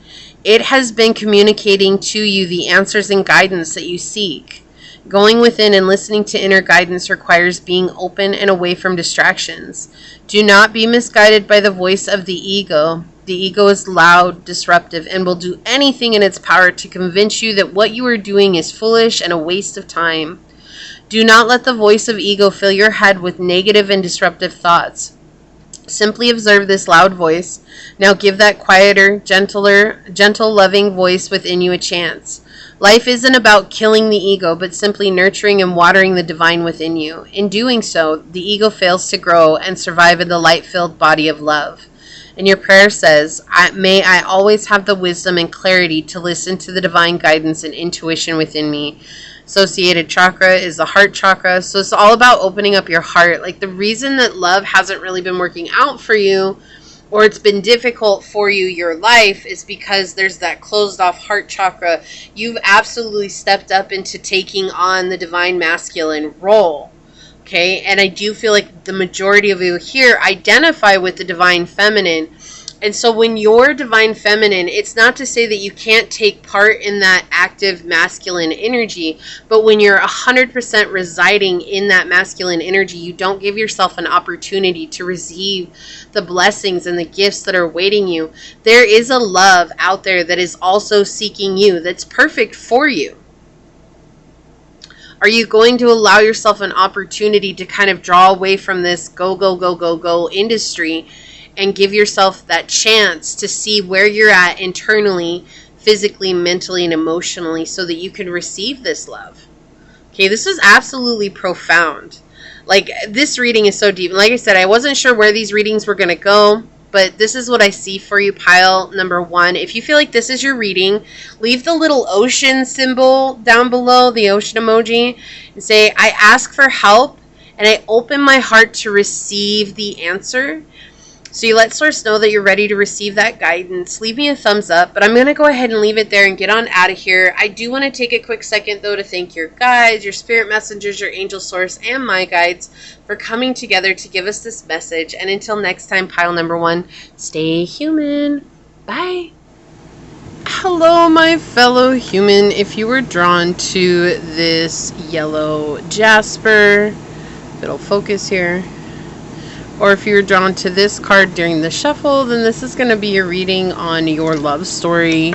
It has been communicating to you the answers and guidance that you seek. Going within and listening to inner guidance requires being open and away from distractions. Do not be misguided by the voice of the ego. The ego is loud, disruptive, and will do anything in its power to convince you that what you are doing is foolish and a waste of time. Do not let the voice of ego fill your head with negative and disruptive thoughts. Simply observe this loud voice. Now give that quieter, gentle, loving voice within you a chance. Life isn't about killing the ego, but simply nurturing and watering the divine within you. In doing so, the ego fails to grow and survive in the light-filled body of love. And your prayer says, may I always have the wisdom and clarity to listen to the divine guidance and intuition within me. Associated chakra is the heart chakra. So it's all about opening up your heart. Like, the reason that love hasn't really been working out for you, or it's been difficult for you, your life, is because there's that closed off heart chakra. You've absolutely stepped up into taking on the divine masculine role. Okay, and I do feel like the majority of you here identify with the divine feminine. And so when you're divine feminine, it's not to say that you can't take part in that active masculine energy, but when you're 100% residing in that masculine energy, you don't give yourself an opportunity to receive the blessings and the gifts that are awaiting you. There is a love out there that is also seeking you, that's perfect for you. Are you going to allow yourself an opportunity to kind of draw away from this go industry and give yourself that chance to see where you're at internally, physically, mentally, and emotionally, so that you can receive this love? Okay, this is absolutely profound. Like, this reading is so deep. Like I said, I wasn't sure where these readings were going to go, but this is what I see for you, pile number 1. If you feel like this is your reading, leave the little ocean symbol down below, the ocean emoji, and say, I ask for help, and I open my heart to receive the answer. So you let Source know that you're ready to receive that guidance. Leave me a thumbs up, but I'm going to go ahead and leave it there and get on out of here. I do want to take a quick second, though, to thank your guides, your spirit messengers, your angel source, and my guides for coming together to give us this message. And until next time, pile number 1, stay human. Bye. Hello, my fellow human. If you were drawn to this yellow jasper, it'll focus here, or if you're drawn to this card during the shuffle, then this is going to be your reading on your love story.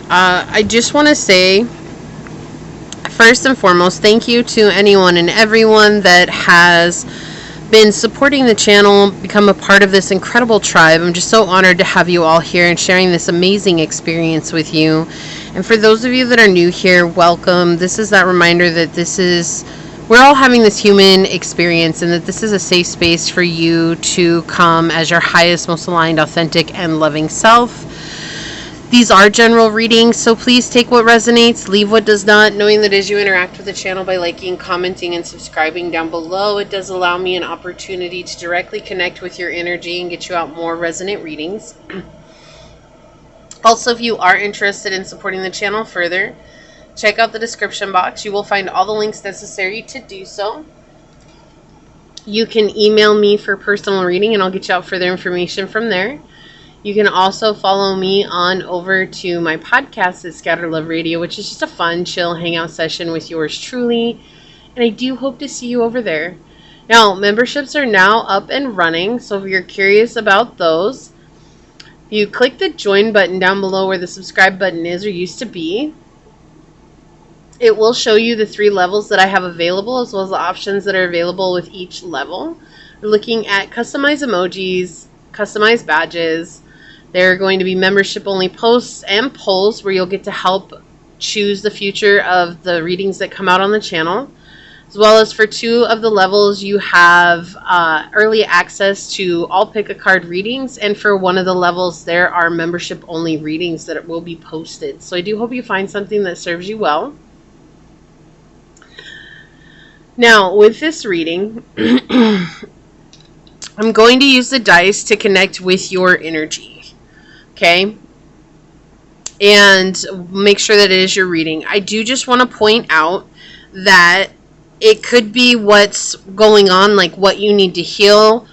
I just want to say, first and foremost, thank you to anyone and everyone that has been supporting the channel, become a part of this incredible tribe. I'm just so honored to have you all here and sharing this amazing experience with you. And for those of you that are new here, welcome. This is that reminder that we're all having this human experience, and that this is a safe space for you to come as your highest, most aligned, authentic, and loving self. These are general readings, so please take what resonates, leave what does not, knowing that as you interact with the channel by liking, commenting, and subscribing down below, it does allow me an opportunity to directly connect with your energy and get you out more resonant readings. Also, if you are interested in supporting the channel further, check out the description box. You will find all the links necessary to do so. You can email me for personal reading, and I'll get you out further information from there. You can also follow me on over to my podcast at Scatter Love Radio, which is just a fun, chill hangout session with yours truly. And I do hope to see you over there. Now, memberships are now up and running, so if you're curious about those, you click the join button down below where the subscribe button is or used to be. It will show you the 3 levels that I have available, as well as the options that are available with each level. We're looking at customized emojis, customized badges. There are going to be membership-only posts and polls where you'll get to help choose the future of the readings that come out on the channel. As well as for 2 of the levels, you have early access to all pick-a-card readings. And for 1 of the levels, there are membership-only readings that will be posted. So I do hope you find something that serves you well. Now, with this reading, I'm going to use the dice to connect with your energy. Okay, and make sure that it is your reading. I do just want to point out that it could be what's going on, like what you need to heal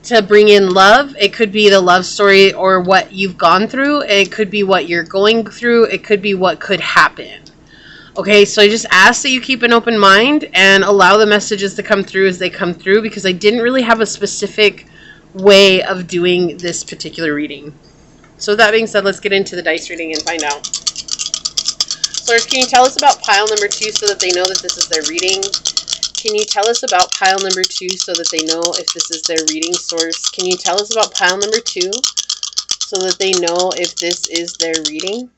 to bring in love. It could be the love story or what you've gone through. It could be what you're going through. It could be what could happen. Okay, so I just ask that you keep an open mind and allow the messages to come through as they come through, because I didn't really have a specific way of doing this particular reading. So with that being said, let's get into the dice reading and find out. Source, can you tell us about pile number 2 so that they know that this is their reading? Can you tell us about pile number 2 so that they know if this is their reading? Source, can you tell us about pile number 2 so that they know if this is their reading?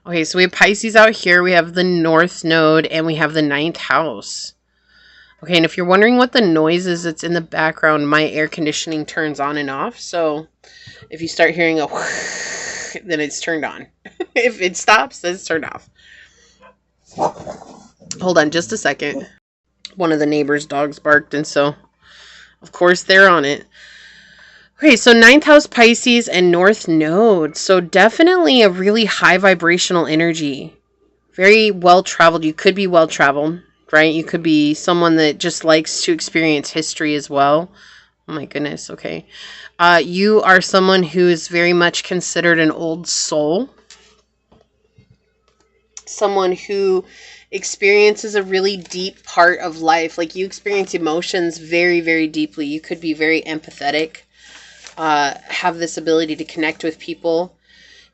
Okay, so we have Pisces out here. We have the North Node, and we have the 9th house. Okay, and if you're wondering what the noise is that's in the background, my air conditioning turns on and off. So if you start hearing a whoosh, then it's turned on. If it stops, then it's turned off. Hold on just a second. One of the neighbor's dogs barked, and so, of course, they're on it. Okay, so 9th house, Pisces, and North Node. So definitely a really high vibrational energy. Very well-traveled. You could be well-traveled, right? You could be someone that just likes to experience history as well. Oh my goodness, okay. You are someone who is very much considered an old soul. Someone who experiences a really deep part of life. Like, you experience emotions very, very deeply. You could be very empathetic. Have this ability to connect with people.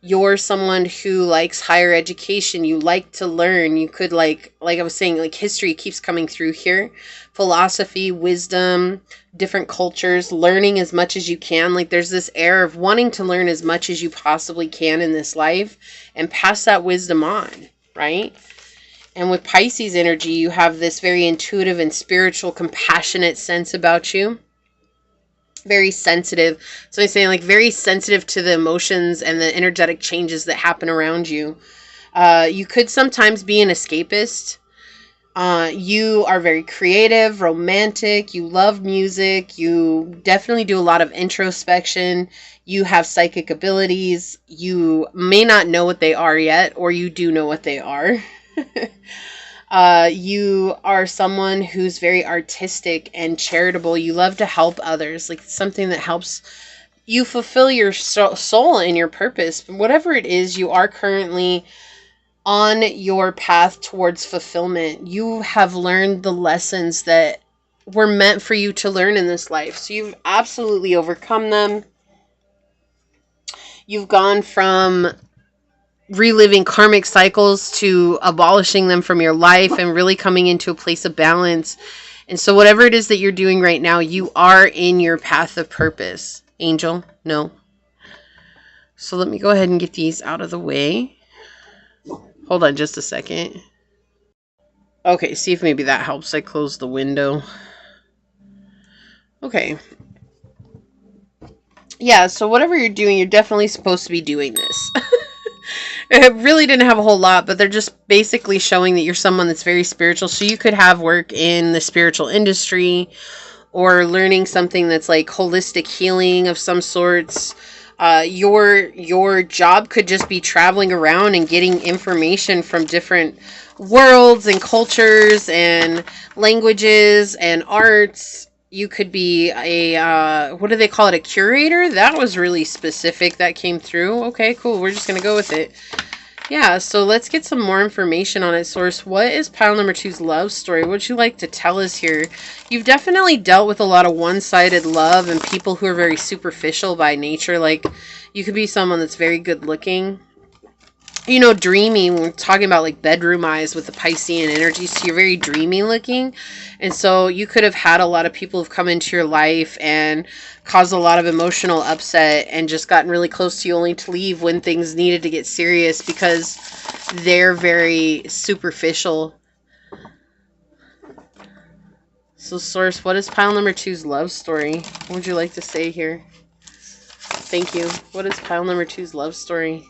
You're someone who likes higher education. You like to learn. You could like I was saying, like, history keeps coming through here. Philosophy, wisdom, different cultures, learning as much as you can. Like, there's this air of wanting to learn as much as you possibly can in this life and pass that wisdom on, right? And with Pisces energy, you have this very intuitive and spiritual, compassionate sense about you. Very sensitive. So I'm saying, like, very sensitive to the emotions and the energetic changes that happen around you. You could sometimes be an escapist. You are very creative, romantic. You love music. You definitely do a lot of introspection. You have psychic abilities. You may not know what they are yet, or you do know what they are. You are someone who's very artistic and charitable. You love to help others, like something that helps you fulfill your soul and your purpose. Whatever it is, you are currently on your path towards fulfillment. You have learned the lessons that were meant for you to learn in this life. So you've absolutely overcome them. You've gone from reliving karmic cycles to abolishing them from your life and really coming into a place of balance And so whatever it is that you're doing right now, you are in your path of purpose. Angel, no. So let me go ahead and get these out of the way. Hold on just a second. Okay, see if maybe that helps. I closed the window. Okay. Yeah, so whatever you're doing, you're definitely supposed to be doing this. It really didn't have a whole lot, but they're just basically showing that you're someone that's very spiritual. So you could have work in the spiritual industry or learning something that's like holistic healing of some sorts. Your job could just be traveling around and getting information from different worlds and cultures and languages and arts. You could be a, what do they call it? A curator? That was really specific. That came through. Okay, cool. We're just going to go with it. Yeah, so let's get some more information on it, Source. What is pile number 2's love story? What would you like to tell us here? You've definitely dealt with a lot of one-sided love and people who are very superficial by nature. Like, you could be someone that's very good looking. You know, dreamy, when we're talking about like bedroom eyes with the Piscean energy, so you're very dreamy looking. And so you could have had a lot of people who've come into your life and caused a lot of emotional upset and just gotten really close to you only to leave when things needed to get serious because they're very superficial. So Source, what is pile number 2's love story? What would you like to say here? Thank you. What is pile number 2's love story?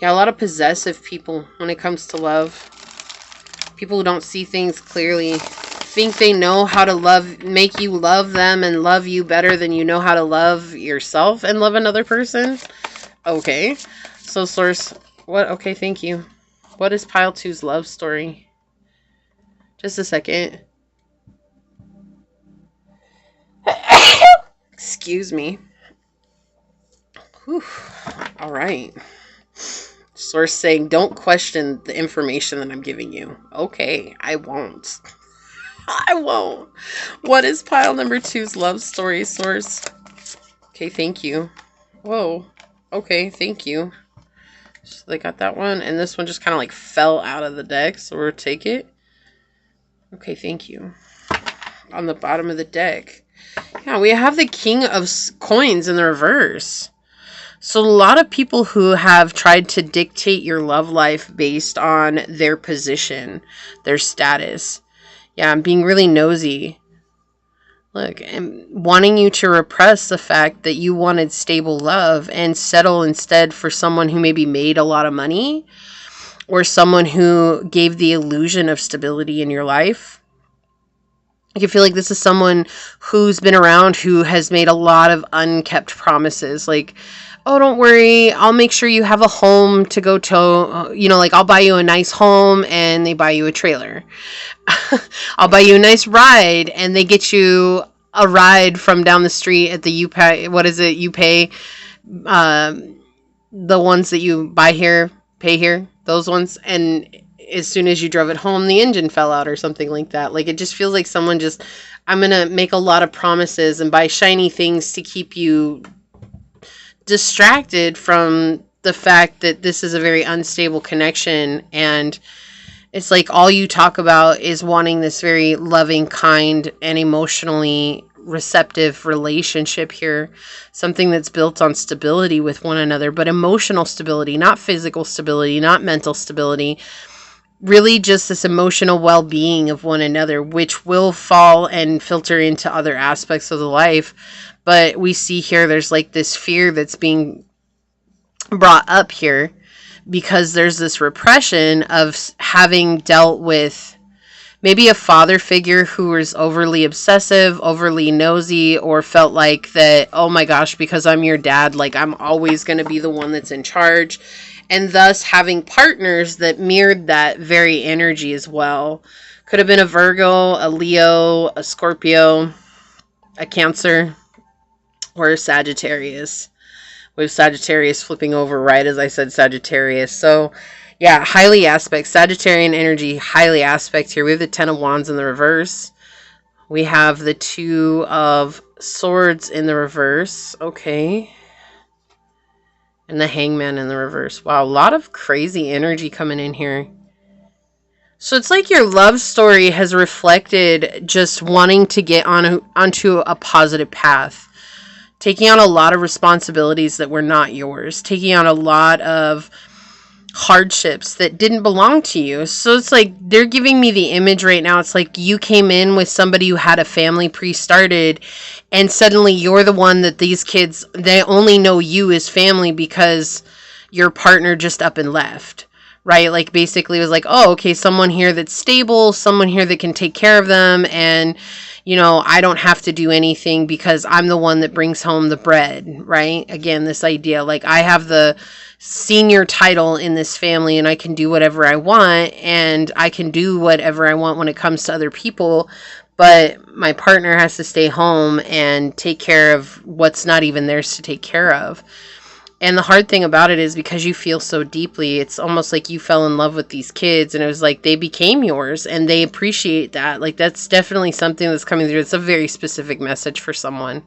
Yeah, a lot of possessive people when it comes to love. People who don't see things clearly. Think they know how to love, make you love them and love you better than you know how to love yourself and love another person. Okay. So Source, what? Okay, thank you. What is pile 2's love story? Just a second. Excuse me. Whew. All right. Source saying, don't question the information that I'm giving you. Okay, I won't. I won't. What is pile number 2's love story, Source? Okay, thank you. Whoa. Okay, thank you. So they got that one, and this one just kind of like fell out of the deck, so we'll take it. Okay, thank you. On the bottom of the deck. Yeah, we have the King of Coins in the reverse. So a lot of people who have tried to dictate your love life based on their position, their status. Yeah, I'm being really nosy. Look, I'm wanting you to repress the fact that you wanted stable love and settle instead for someone who maybe made a lot of money or someone who gave the illusion of stability in your life. I feel like this is someone who's been around who has made a lot of unkept promises. Like, oh, don't worry, I'll make sure you have a home to go to, you know, like I'll buy you a nice home and they buy you a trailer. I'll buy you a nice ride and they get you a ride from down the street at the UPay, what is it, you pay, the ones that you buy here, pay here, those ones. And as soon as you drove it home, the engine fell out or something like that. Like, it just feels like someone just, I'm going to make a lot of promises and buy shiny things to keep you distracted from the fact that this is a very unstable connection, and it's like all you talk about is wanting this very loving, kind, and emotionally receptive relationship here, something that's built on stability with one another, but emotional stability, not physical stability, not mental stability, really just this emotional well-being of one another, which will fall and filter into other aspects of the life. But we see here there's like this fear that's being brought up here because there's this repression of having dealt with maybe a father figure who was overly obsessive, overly nosy, or felt like that, oh my gosh, because I'm your dad, like I'm always going to be the one that's in charge. And thus having partners that mirrored that very energy as well. Could have been a Virgo, a Leo, a Scorpio, a Cancer, or a Sagittarius. We have Sagittarius flipping over right as I said Sagittarius. So yeah, highly aspect. Sagittarian energy, highly aspect here. We have the Ten of Wands in the reverse. We have the Two of Swords in the reverse. Okay. And the Hangman in the reverse. Wow, a lot of crazy energy coming in here. So it's like your love story has reflected just wanting to get onto a positive path, taking on a lot of responsibilities that were not yours, taking on a lot of hardships that didn't belong to you. So it's like they're giving me the image right now. It's like you came in with somebody who had a family pre-started, and suddenly you're the one that these kids, they only know you as family because your partner just up and left. Right? Like basically it was like, oh, okay, someone here that's stable, someone here that can take care of them, and I don't have to do anything because I'm the one that brings home the bread, right? Again, this idea, like I have the senior title in this family and I can do whatever I want, and I can do whatever I want when it comes to other people, but my partner has to stay home and take care of what's not even theirs to take care of. And the hard thing about it is because you feel so deeply, it's almost like you fell in love with these kids and it was like they became yours and they appreciate that. Like that's definitely something that's coming through. It's a very specific message for someone.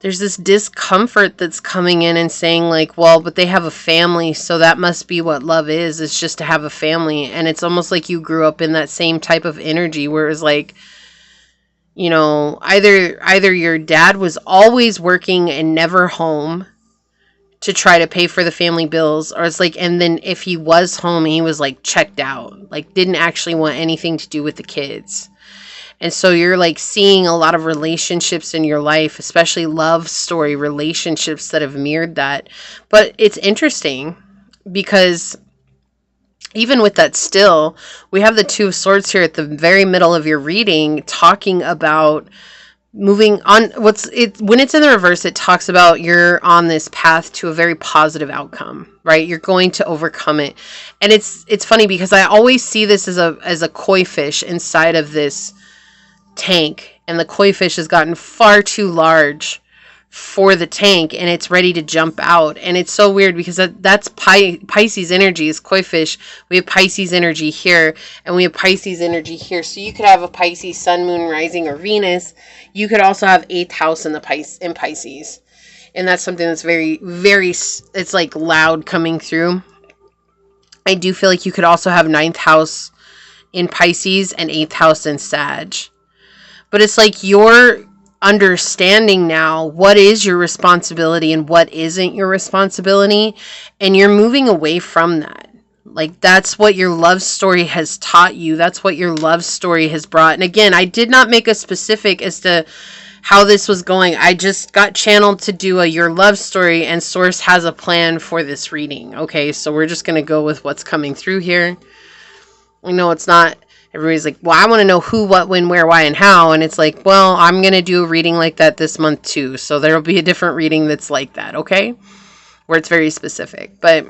There's this discomfort that's coming in and saying like, well, but they have a family, so that must be what love is. It's just to have a family. And it's almost like you grew up in that same type of energy where it was like, either your dad was always working and never home to try to pay for the family bills, or it's like, and then if he was home, he was like checked out, like didn't actually want anything to do with the kids. And so you're like seeing a lot of relationships in your life, especially love story relationships that have mirrored that. But it's interesting because even with that still, we have the Two of Swords here at the very middle of your reading talking about moving on. When it's in the reverse, it talks about you're on this path to a very positive outcome, right? You're going to overcome it. And it's funny because I always see this as a koi fish inside of this tank, and the koi fish has gotten far too large for the tank and it's ready to jump out. And it's so weird because that's Pisces energy is koi fish. We have Pisces energy here and we have Pisces energy here. So you could have a Pisces sun, moon, rising, or Venus. You could also have 8th house in Pisces. And that's something that's very, very, it's like loud coming through. I do feel like you could also have 9th house in Pisces and 8th house in Sag. But it's like you're understanding now what is your responsibility and what isn't your responsibility, and you're moving away from that. Like that's what your love story has taught you. That's what your love story has brought. And again, I did not make a specific as to how this was going. I just got channeled to do your love story, and Source has a plan for this reading. Okay, so we're just going to go with what's coming through here. I know it's not, everybody's like, well, I want to know who, what, when, where, why, and how. And it's like, well, I'm going to do a reading like that this month too. So there will be a different reading that's like that, okay? Where it's very specific. But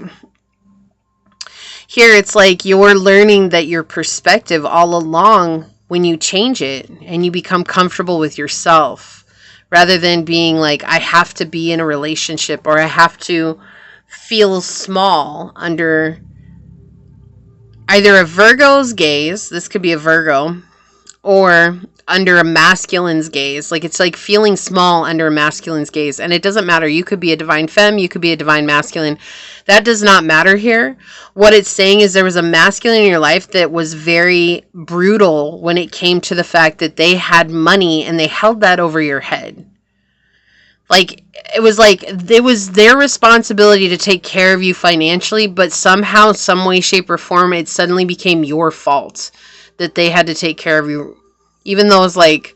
here it's like you're learning that your perspective all along, when you change it and you become comfortable with yourself, rather than being like, I have to be in a relationship or I have to feel small under either a Virgo's gaze, this could be a Virgo, or under a masculine's gaze. Like it's like feeling small under a masculine's gaze. And it doesn't matter. You could be a divine femme, you could be a divine masculine. That does not matter here. What it's saying is there was a masculine in your life that was very brutal when it came to the fact that they had money and they held that over your head. Like, it was their responsibility to take care of you financially, but somehow, some way, shape, or form, it suddenly became your fault that they had to take care of you. Even though it's like,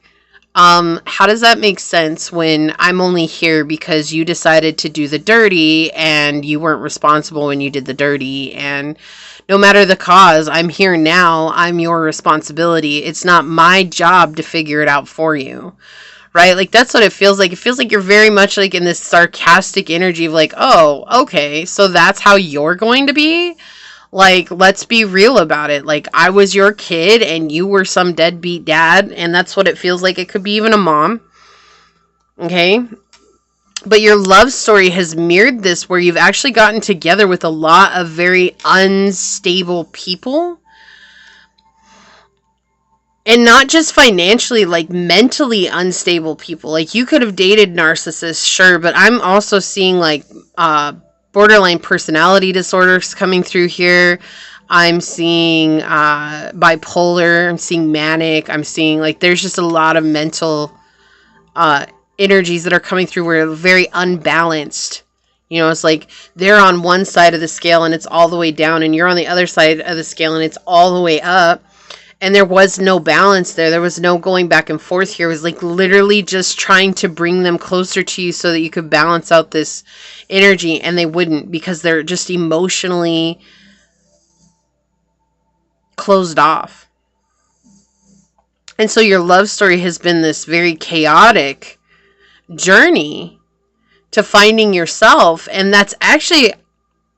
how does that make sense when I'm only here because you decided to do the dirty and you weren't responsible when you did the dirty? And no matter the cause, I'm here now. I'm your responsibility. It's not my job to figure it out for you. Right? Like, that's what it feels like. It feels like you're very much like in this sarcastic energy of like, oh, okay, so that's how you're going to be? Like, let's be real about it. Like, I was your kid and you were some deadbeat dad, and that's what it feels like. It could be even a mom. Okay? But your love story has mirrored this, where you've actually gotten together with a lot of very unstable people. And not just financially, like mentally unstable people. Like, you could have dated narcissists, sure, but I'm also seeing like borderline personality disorders coming through here. I'm seeing bipolar. I'm seeing manic. I'm seeing like there's just a lot of mental energies that are coming through where they're very unbalanced. You know, it's like they're on one side of the scale and it's all the way down, and you're on the other side of the scale and it's all the way up. And there was no balance there. There was no going back and forth here. It was like literally just trying to bring them closer to you so that you could balance out this energy, and they wouldn't, because they're just emotionally closed off. And so your love story has been this very chaotic journey to finding yourself. And that's actually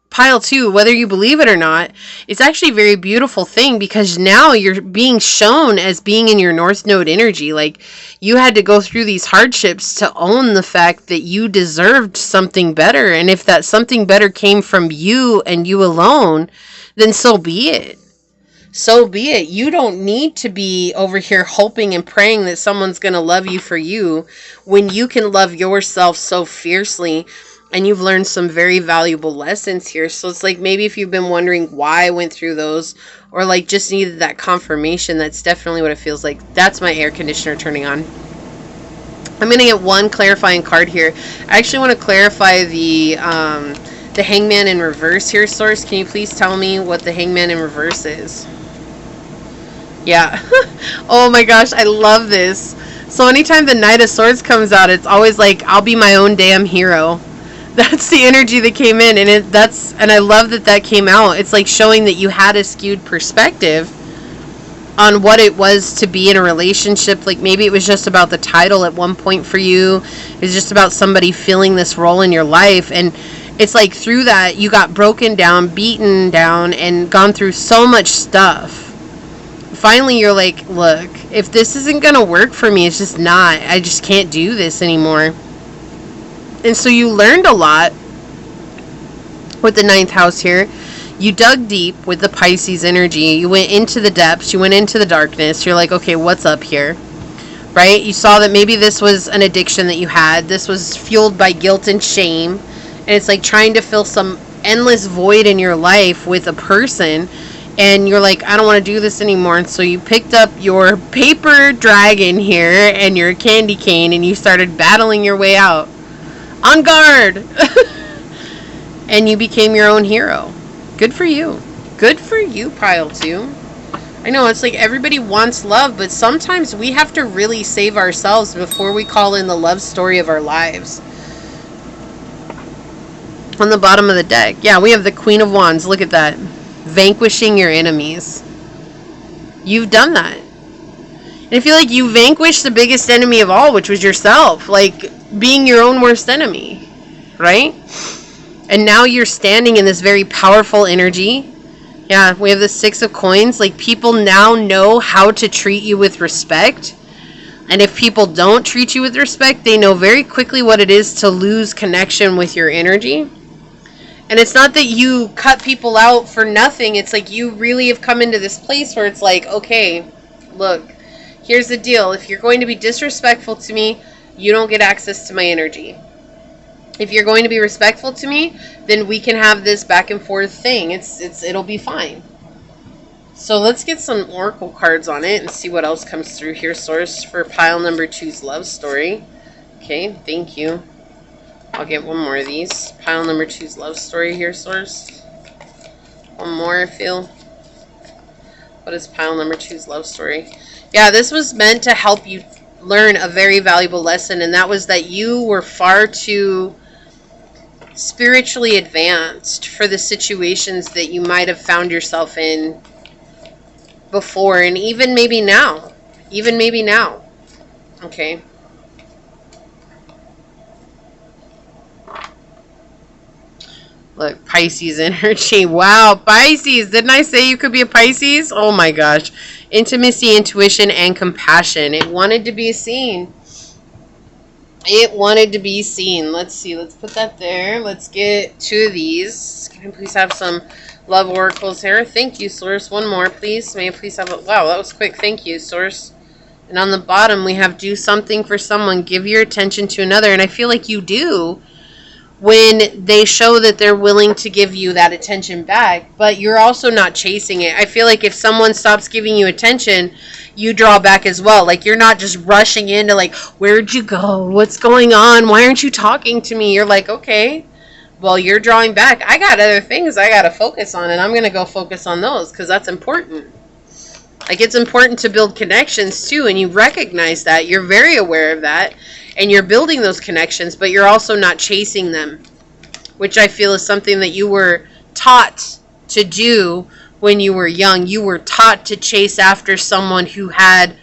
pile 2, whether you believe it or not, it's actually a very beautiful thing, because now you're being shown as being in your North Node energy. Like, you had to go through these hardships to own the fact that you deserved something better. And if that something better came from you and you alone, then so be it. So be it. You don't need to be over here hoping and praying that someone's going to love you for you when you can love yourself so fiercely. And you've learned some very valuable lessons here. So it's like, maybe if you've been wondering why I went through those, or like just needed that confirmation, that's definitely what it feels like. That's my air conditioner turning on. I'm going to get one clarifying card here. I actually want to clarify the Hangman in reverse here, Source. Can you please tell me what the Hangman in reverse is? Yeah. Oh my gosh, I love this. So anytime the Knight of Swords comes out, it's always like, I'll be my own damn hero. That's the energy that came in, and I love that came out. It's like showing that you had a skewed perspective on what it was to be in a relationship. Like, maybe it was just about the title at one point for you. It was just about somebody filling this role in your life, and it's like through that you got broken down, beaten down, and gone through so much stuff. Finally, you're like, look, if this isn't gonna work for me, it's just not. I just can't do this anymore. And so you learned a lot with the 9th house here. You dug deep with the Pisces energy. You went into the depths. You went into the darkness. You're like, okay, what's up here? Right? You saw that maybe this was an addiction that you had. This was fueled by guilt and shame. And it's like trying to fill some endless void in your life with a person. And you're like, I don't want to do this anymore. And so you picked up your paper dragon here and your candy cane, and you started battling your way out. On guard! And you became your own hero. Good for you. Good for you, pile 2. I know, it's like everybody wants love, but sometimes we have to really save ourselves before we call in the love story of our lives. On the bottom of the deck, yeah, we have the Queen of Wands. Look at that. Vanquishing your enemies. You've done that. And I feel like you vanquished the biggest enemy of all, which was yourself. Like, being your own worst enemy, right? And now you're standing in this very powerful energy. Yeah, we have the 6 of Coins. Like, people now know how to treat you with respect. And if people don't treat you with respect, they know very quickly what it is to lose connection with your energy. And it's not that you cut people out for nothing. It's like you really have come into this place where it's like, okay, look, here's the deal. If you're going to be disrespectful to me, you don't get access to my energy. If you're going to be respectful to me, then we can have this back and forth thing. It'll be fine. So let's get some oracle cards on it and see what else comes through here, Source, for pile number 2's love story. Okay, thank you. I'll get one more of these. Pile number 2's love story here, Source. One more, I feel. What is pile number 2's love story? Yeah, this was meant to help you learn a very valuable lesson, and that was that you were far too spiritually advanced for the situations that you might have found yourself in before, and even maybe now. Even maybe now. Okay. Look, Pisces energy. Wow, Pisces. Didn't I say you could be a Pisces? Oh my gosh. Intimacy, intuition, and compassion. It wanted to be seen. It wanted to be seen. Let's see. Let's put that there. Let's get 2 of these. Can I please have some love oracles here? Thank you, Source. One more, please. May I please have a... Wow, that was quick. Thank you, Source. And on the bottom, we have do something for someone. Give your attention to another. And I feel like you do. when they show that they're willing to give you that attention back, but you're also not chasing it. I feel like if someone stops giving you attention, you draw back as well. Like, you're not just rushing into like, where'd you go? What's going on? Why aren't you talking to me? You're like, okay, well, you're drawing back. I got other things I got to focus on, and I'm going to go focus on those because that's important. Like, it's important to build connections too, and you recognize that. You're very aware of that, and you're building those connections, but you're also not chasing them, which I feel is something that you were taught to do when you were young. You were taught to chase after someone who had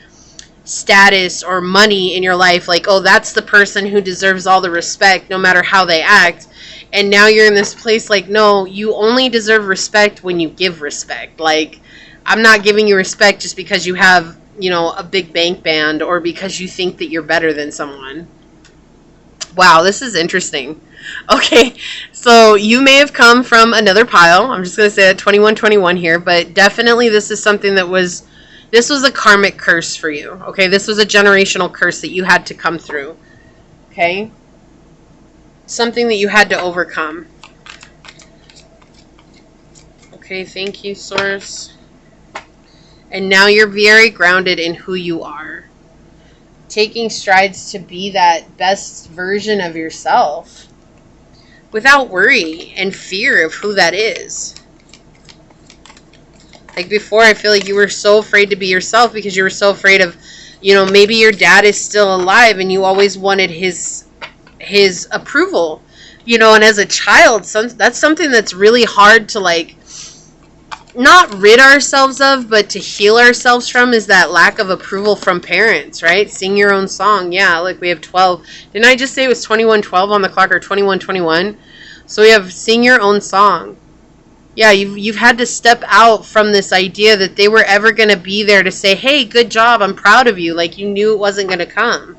status or money in your life. Like, oh, that's the person who deserves all the respect no matter how they act. And now you're in this place like, no, you only deserve respect when you give respect. Like, I'm not giving you respect just because you have, you know, a big bank band or because you think that you're better than someone. Wow, this is interesting. Okay, so you may have come from another pile. I'm just going to say that 2121 here, but definitely this is something that was, this was a karmic curse for you. Okay, this was a generational curse that you had to come through. Okay, something that you had to overcome. Okay, thank you, Source. And now you're very grounded in who you are. Taking strides to be that best version of yourself without worry and fear of who that is. Like before, I feel like you were so afraid to be yourself because you were so afraid of, you know, maybe your dad is still alive and you always wanted his approval, you know, and as a child, that's something that's really hard to like not rid ourselves of, but to heal ourselves from, is that lack of approval from parents, right? Sing your own song. Yeah, like we have 12. Didn't I just say it was 21:12 on the clock, or 21:21? So we have sing your own song. Yeah, you've had to step out from this idea that they were ever going to be there to say, hey, good job, I'm proud of you. Like you knew it wasn't going to come.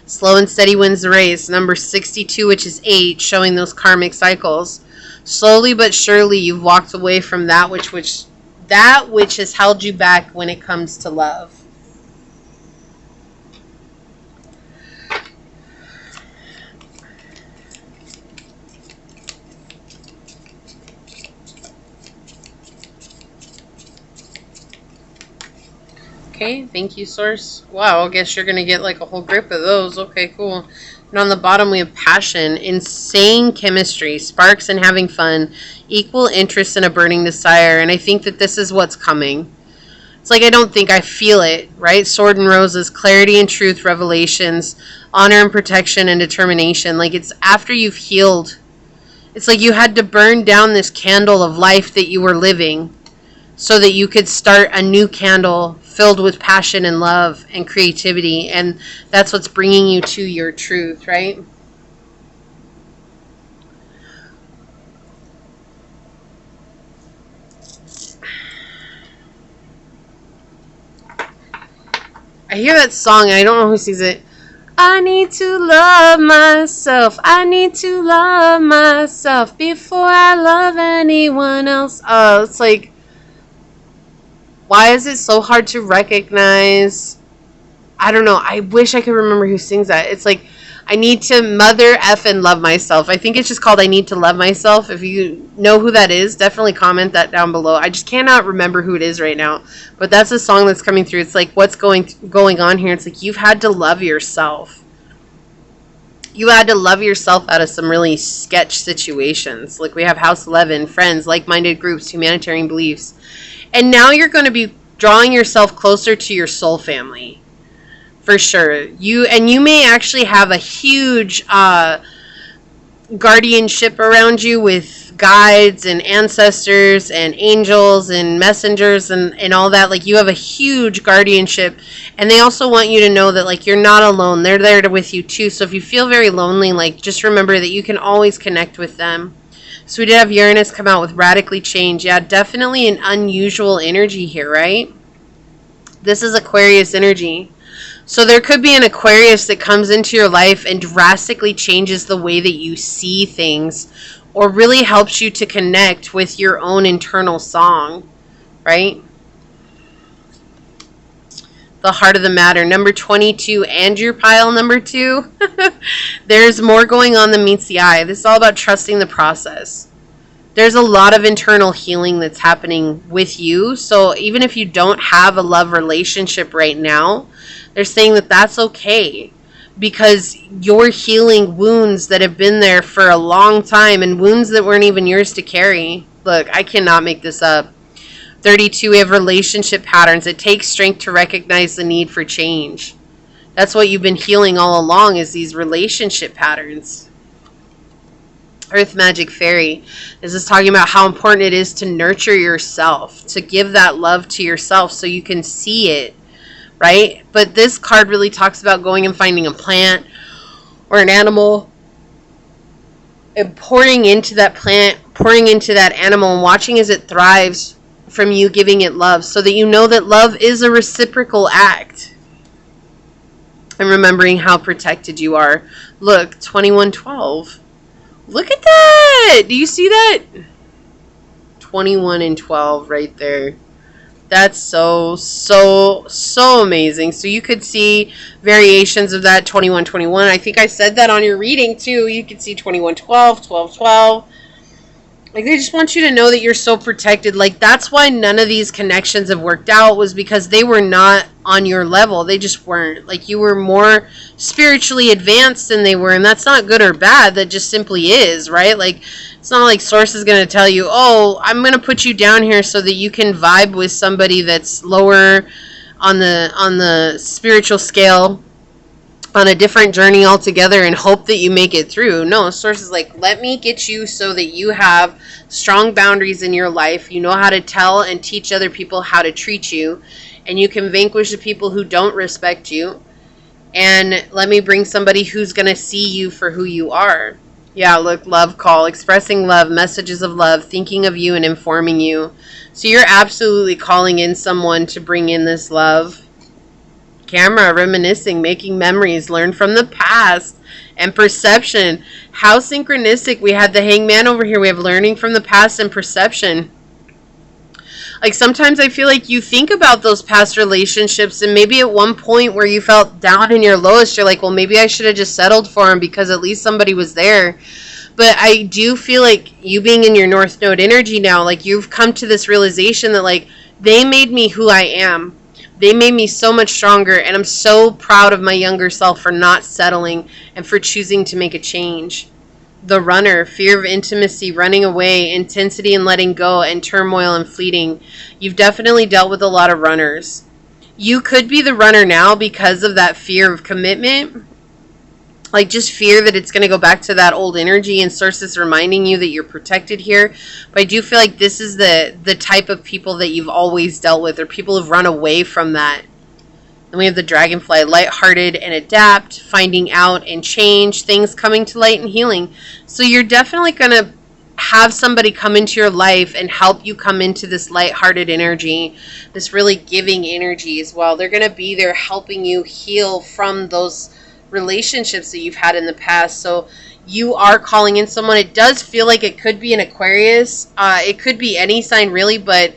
Slow and steady wins the race. Number 62, which is 8, showing those karmic cycles. Slowly but surely, you've walked away from that which has held you back when it comes to love. Okay, thank you, Source. Wow, I guess you're going to get like a whole grip of those. Okay, cool. And on the bottom, we have passion, insane chemistry, sparks and having fun, equal interest and a burning desire. And I think that this is what's coming. It's like, I feel it, right? Sword and roses, clarity and truth, revelations, honor and protection and determination. Like it's after you've healed. It's like you had to burn down this candle of life that you were living so that you could start a new candle filled with passion and love and creativity. And that's what's bringing you to your truth, right? I hear that song and I don't know who sings it. I need to love myself. I need to love myself before I love anyone else. It's like, why is it so hard to recognize? I don't know. I wish I could remember who sings that. It's like, I need to mother effing love myself. I think it's just called I Need to Love Myself. If you know who that is, definitely comment that down below. I just cannot remember who it is right now. But that's a song that's coming through. It's like, what's going on here? It's like, you've had to love yourself. You had to love yourself out of some really sketch situations. Like we have House 11, friends, like-minded groups, humanitarian beliefs. And now you're going to be drawing yourself closer to your soul family. For sure. You may actually have a huge guardianship around you with guides and ancestors and angels and messengers and all that. Like you have a huge guardianship. And they also want you to know that like you're not alone. They're there with you too. So if you feel very lonely, like just remember that you can always connect with them. So we did have Uranus come out with radically change. Yeah, definitely an unusual energy here, right? This is Aquarius energy. So there could be an Aquarius that comes into your life and drastically changes the way that you see things, or really helps you to connect with your own internal song, right? the heart of the matter. Number 22 and your pile number 2. There's more going on than meets the eye. This is all about trusting the process. There's a lot of internal healing that's happening with you. So even if you don't have a love relationship right now, they're saying that that's okay, because you're healing wounds that have been there for a long time and wounds that weren't even yours to carry. Look, I cannot make this up. 32, we have relationship patterns. It takes strength to recognize the need for change. That's what you've been healing all along, is these relationship patterns. Earth Magic Fairy. This is talking about how important it is to nurture yourself, to give that love to yourself so you can see it, right? But this card really talks about going and finding a plant or an animal and pouring into that plant, pouring into that animal, and watching as it thrives from you giving it love, so that you know that love is a reciprocal act. And remembering how protected you are. Look, 2112. Look at that! Do you see that? 21 and 12 right there. That's so amazing. So you could see variations of that 2121. I think I said that on your reading too. You could see 2112, 1212. Like, they just want you to know that you're so protected. Like, that's why none of these connections have worked out, was because they were not on your level. They just weren't. Like, you were more spiritually advanced than they were, and that's not good or bad. That just simply is, right? Like, it's not like Source is going to tell you, oh, I'm going to put you down here so that you can vibe with somebody that's lower on the spiritual scale, on a different journey altogether, and hope that you make it through. No, Source is like, let me get you so that you have strong boundaries in your life. You know how to tell and teach other people how to treat you, and you can vanquish the people who don't respect you. And let me bring somebody who's going to see you for who you are. Yeah, look, love call, expressing love, messages of love, thinking of you and informing you. So you're absolutely calling in someone to bring in this love. Camera, reminiscing, making memories, learn from the past, and perception. How synchronistic. We had the Hangman over here. We have learning from the past and perception. Like, sometimes I feel like you think about those past relationships, and maybe at one point where you felt down in your lowest, you're like, well, maybe I should have just settled for him because at least somebody was there. But I do feel like you being in your North Node energy now, like, you've come to this realization that, like, they made me who I am. They made me so much stronger, and I'm so proud of my younger self for not settling and for choosing to make a change. The runner, fear of intimacy, running away, intensity and letting go, and turmoil and fleeting. You've definitely dealt with a lot of runners. You could be the runner now because of that fear of commitment. Like, just fear that it's going to go back to that old energy, and Source is reminding you that you're protected here. But I do feel like this is the type of people that you've always dealt with, or people who've run away from that. Then we have the dragonfly, lighthearted and adapt, finding out and change, things coming to light and healing. So you're definitely going to have somebody come into your life and help you come into this lighthearted energy, this really giving energy as well. They're going to be there helping you heal from those relationships that you've had in the past. So you are calling in someone. It does feel like it could be an Aquarius. It could be any sign really, but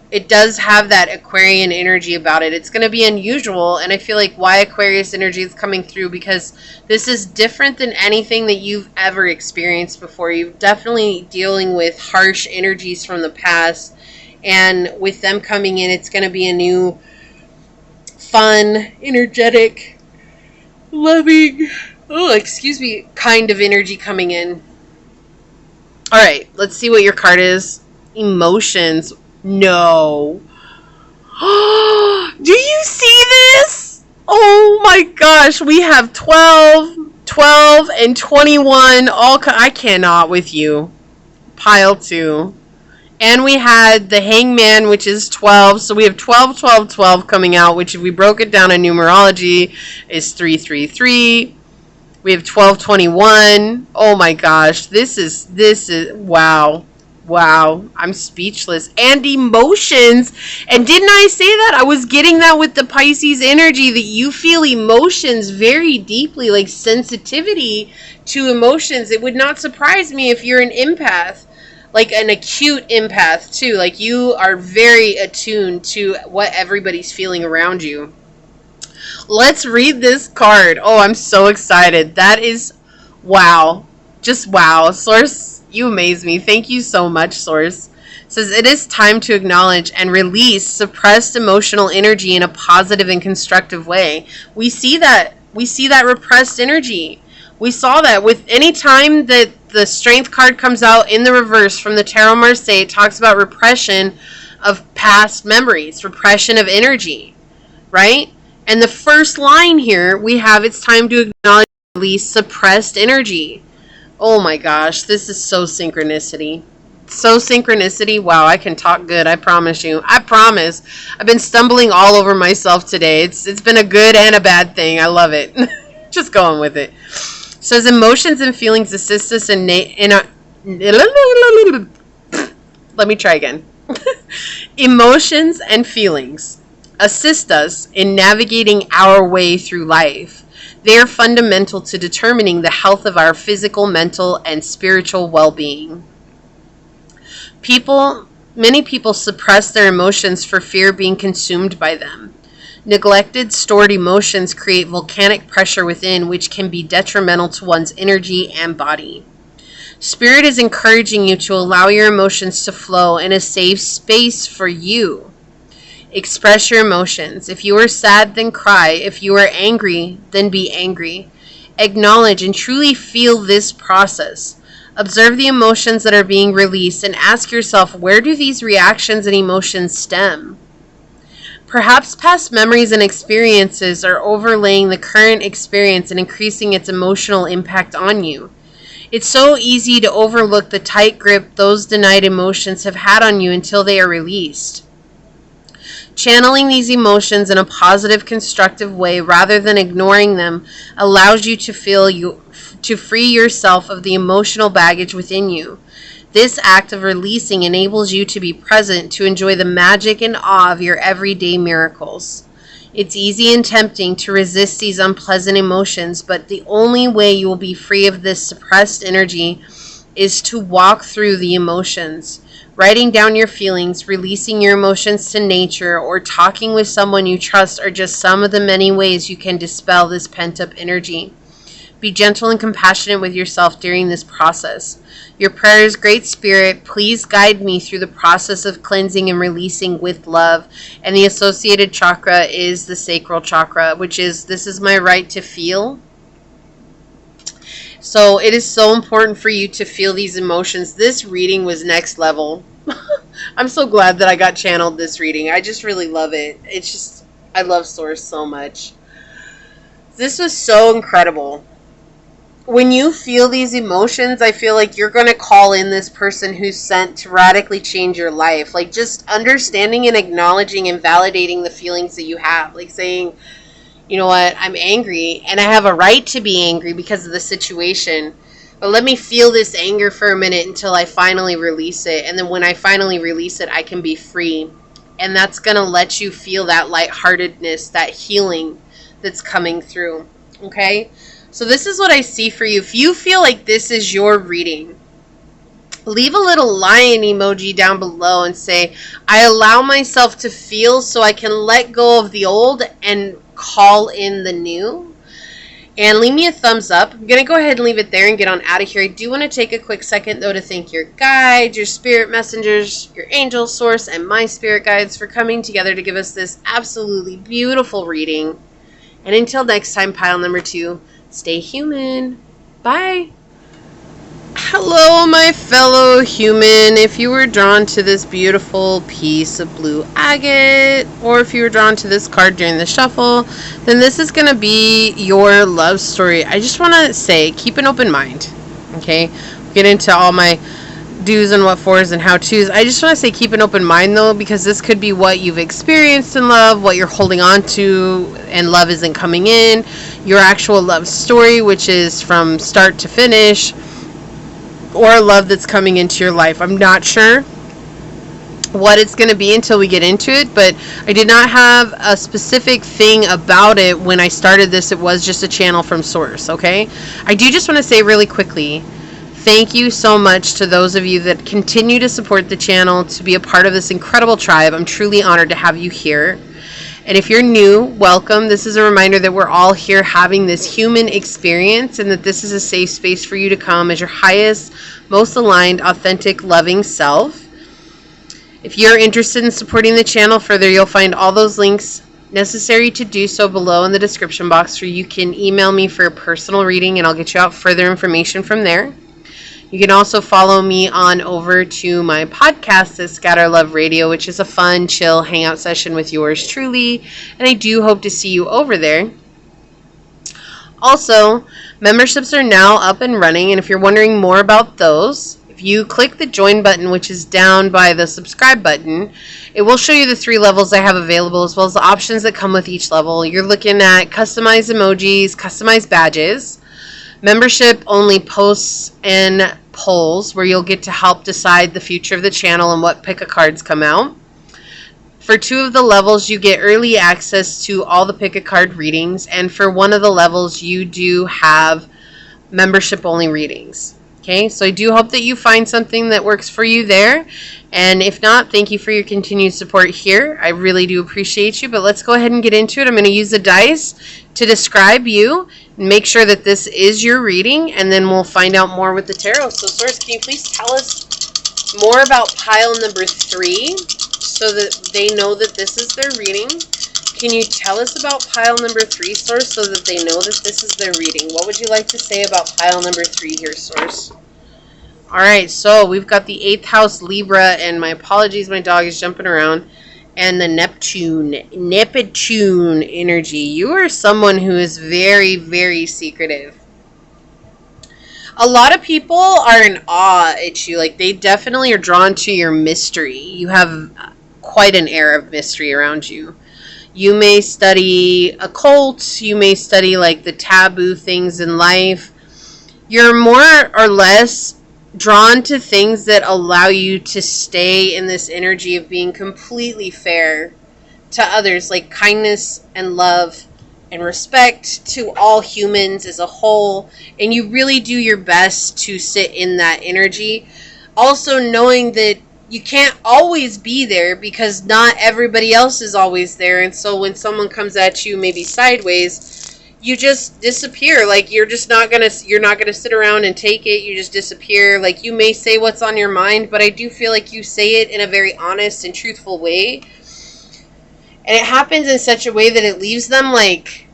it does have that Aquarian energy about it. It's going to be unusual, and I feel like why Aquarius energy is coming through, because this is different than anything that you've ever experienced before. You're definitely dealing with harsh energies from the past, and with them coming in, it's going to be a new, fun, energetic, loving, kind of energy coming in. All right, let's see what your card is. Emotions. No. Do you see this? Oh my gosh, we have 12, and 21. I cannot with you. Pile 2. And we had the Hangman, which is 12. So we have 12, 12, 12 coming out, which if we broke it down in numerology is 333. We have 12, 21. Oh my gosh. This is wow. Wow, I'm speechless. And emotions. And didn't I say that? I was getting that with the Pisces energy, that you feel emotions very deeply, like sensitivity to emotions. It would not surprise me if you're an empath, like an acute empath too. Like, you are very attuned to what everybody's feeling around you. Let's read this card. Oh, I'm so excited. That is, wow. Just wow. Source, you amaze me. Thank you so much, Source. It says, it is time to acknowledge and release suppressed emotional energy in a positive and constructive way. We see that. We see that repressed energy. We saw that with any time that the Strength card comes out in the reverse from the Tarot Marseille, it talks about repression of past memories, repression of energy, right? And the first line here, we have, it's time to acknowledge and release suppressed energy. Oh my gosh, this is so synchronicity. So synchronicity. Wow, I can talk good, I promise you. I promise. I've been stumbling all over myself today. It's been a good and a bad thing. I love it. Just going with it. Says emotions and feelings assist us in let me try again. Emotions and feelings assist us in navigating our way through life. They are fundamental to determining the health of our physical, mental, and spiritual well-being. Many people suppress their emotions for fear of being consumed by them. Neglected, stored emotions create volcanic pressure within, which can be detrimental to one's energy and body. Spirit is encouraging you to allow your emotions to flow in a safe space for you. Express your emotions. If you are sad, then cry. If you are angry, then be angry. Acknowledge and truly feel this process. Observe the emotions that are being released and ask yourself, where do these reactions and emotions stem? Perhaps past memories and experiences are overlaying the current experience and increasing its emotional impact on you. It's so easy to overlook the tight grip those denied emotions have had on you until they are released. Channeling these emotions in a positive, constructive way rather than ignoring them allows you to free yourself of the emotional baggage within you. This act of releasing enables you to be present to enjoy the magic and awe of your everyday miracles. It's easy and tempting to resist these unpleasant emotions, but the only way you will be free of this suppressed energy is to walk through the emotions. Writing down your feelings, releasing your emotions to nature, or talking with someone you trust are just some of the many ways you can dispel this pent-up energy. Be gentle and compassionate with yourself during this process. Your prayers, Great Spirit, please guide me through the process of cleansing and releasing with love. And the associated chakra is the sacral chakra, which is, this is my right to feel. So it is so important for you to feel these emotions. This reading was next level. I'm so glad that I got channeled this reading. I just really love it. It's just, I love Source so much. This was so incredible. When you feel these emotions, I feel like you're going to call in this person who's sent to radically change your life. Like just understanding and acknowledging and validating the feelings that you have. Like saying, you know what, I'm angry and I have a right to be angry because of the situation. But let me feel this anger for a minute until I finally release it. And then when I finally release it, I can be free. And that's going to let you feel that lightheartedness, that healing that's coming through. Okay? So this is what I see for you. If you feel like this is your reading, leave a little lion emoji down below and say, I allow myself to feel so I can let go of the old and call in the new. And leave me a thumbs up. I'm going to go ahead and leave it there and get on out of here. I do want to take a quick second, though, to thank your guides, your spirit messengers, your angel source, and my spirit guides for coming together to give us this absolutely beautiful reading. And until next time, pile number 2, stay human. Bye. Hello, my fellow human. If you were drawn to this beautiful piece of blue agate, or if you were drawn to this card during the shuffle, then this is going to be your love story. I just want to say, keep an open mind. Okay? We'll get into all my do's and what fors and how to's. I just want to say keep an open mind, though, because this could be what you've experienced in love, what you're holding on to, and love isn't coming in, your actual love story, which is from start to finish, or love that's coming into your life. I'm not sure what it's going to be until we get into it, but I did not have a specific thing about it when I started this. It was just a channel from source, okay? I do just want to say really quickly, thank you so much to those of you that continue to support the channel, to be a part of this incredible tribe. I'm truly honored to have you here. And if you're new, welcome. This is a reminder that we're all here having this human experience and that this is a safe space for you to come as your highest, most aligned, authentic, loving self. If you're interested in supporting the channel further, you'll find all those links necessary to do so below in the description box, where you can email me for a personal reading and I'll get you out further information from there. You can also follow me on over to my podcast at Scatter Love Radio, which is a fun, chill hangout session with yours truly, and I do hope to see you over there. Also, memberships are now up and running, and if you're wondering more about those, if you click the join button, which is down by the subscribe button, it will show you the 3 levels I have available, as well as the options that come with each level. You're looking at customized emojis, customized badges, membership only posts and polls, where you'll get to help decide the future of the channel and what pick a cards come out. For 2 of the levels, you get early access to all the pick a card readings, and for 1 of the levels, you do have membership only readings. Okay, so I do hope that you find something that works for you there. And if not, thank you for your continued support here. I really do appreciate you. But let's go ahead and get into it. I'm going to use the dice to describe you and make sure that this is your reading. And then we'll find out more with the tarot. So, Source, can you please tell us more about pile number 3 so that they know that this is their reading? Can you tell us about pile number 3, Source, so that they know that this is their reading? What would you like to say about pile number 3 here, Source? All right, so we've got the 8th house Libra, and my apologies, my dog is jumping around, and the Neptune energy. You are someone who is very, very secretive. A lot of people are in awe at you. Like, they definitely are drawn to your mystery. You have quite an air of mystery around you. You may study occults, you may study like the taboo things in life. You're more or less drawn to things that allow you to stay in this energy of being completely fair to others, like kindness and love and respect to all humans as a whole. And you really do your best to sit in that energy. Also knowing that you can't always be there because not everybody else is always there. And so when someone comes at you maybe sideways, you just disappear. Like, you're not going to sit around and take it. You just disappear. Like, you may say what's on your mind, but I do feel like you say it in a very honest and truthful way. And it happens in such a way that it leaves them like,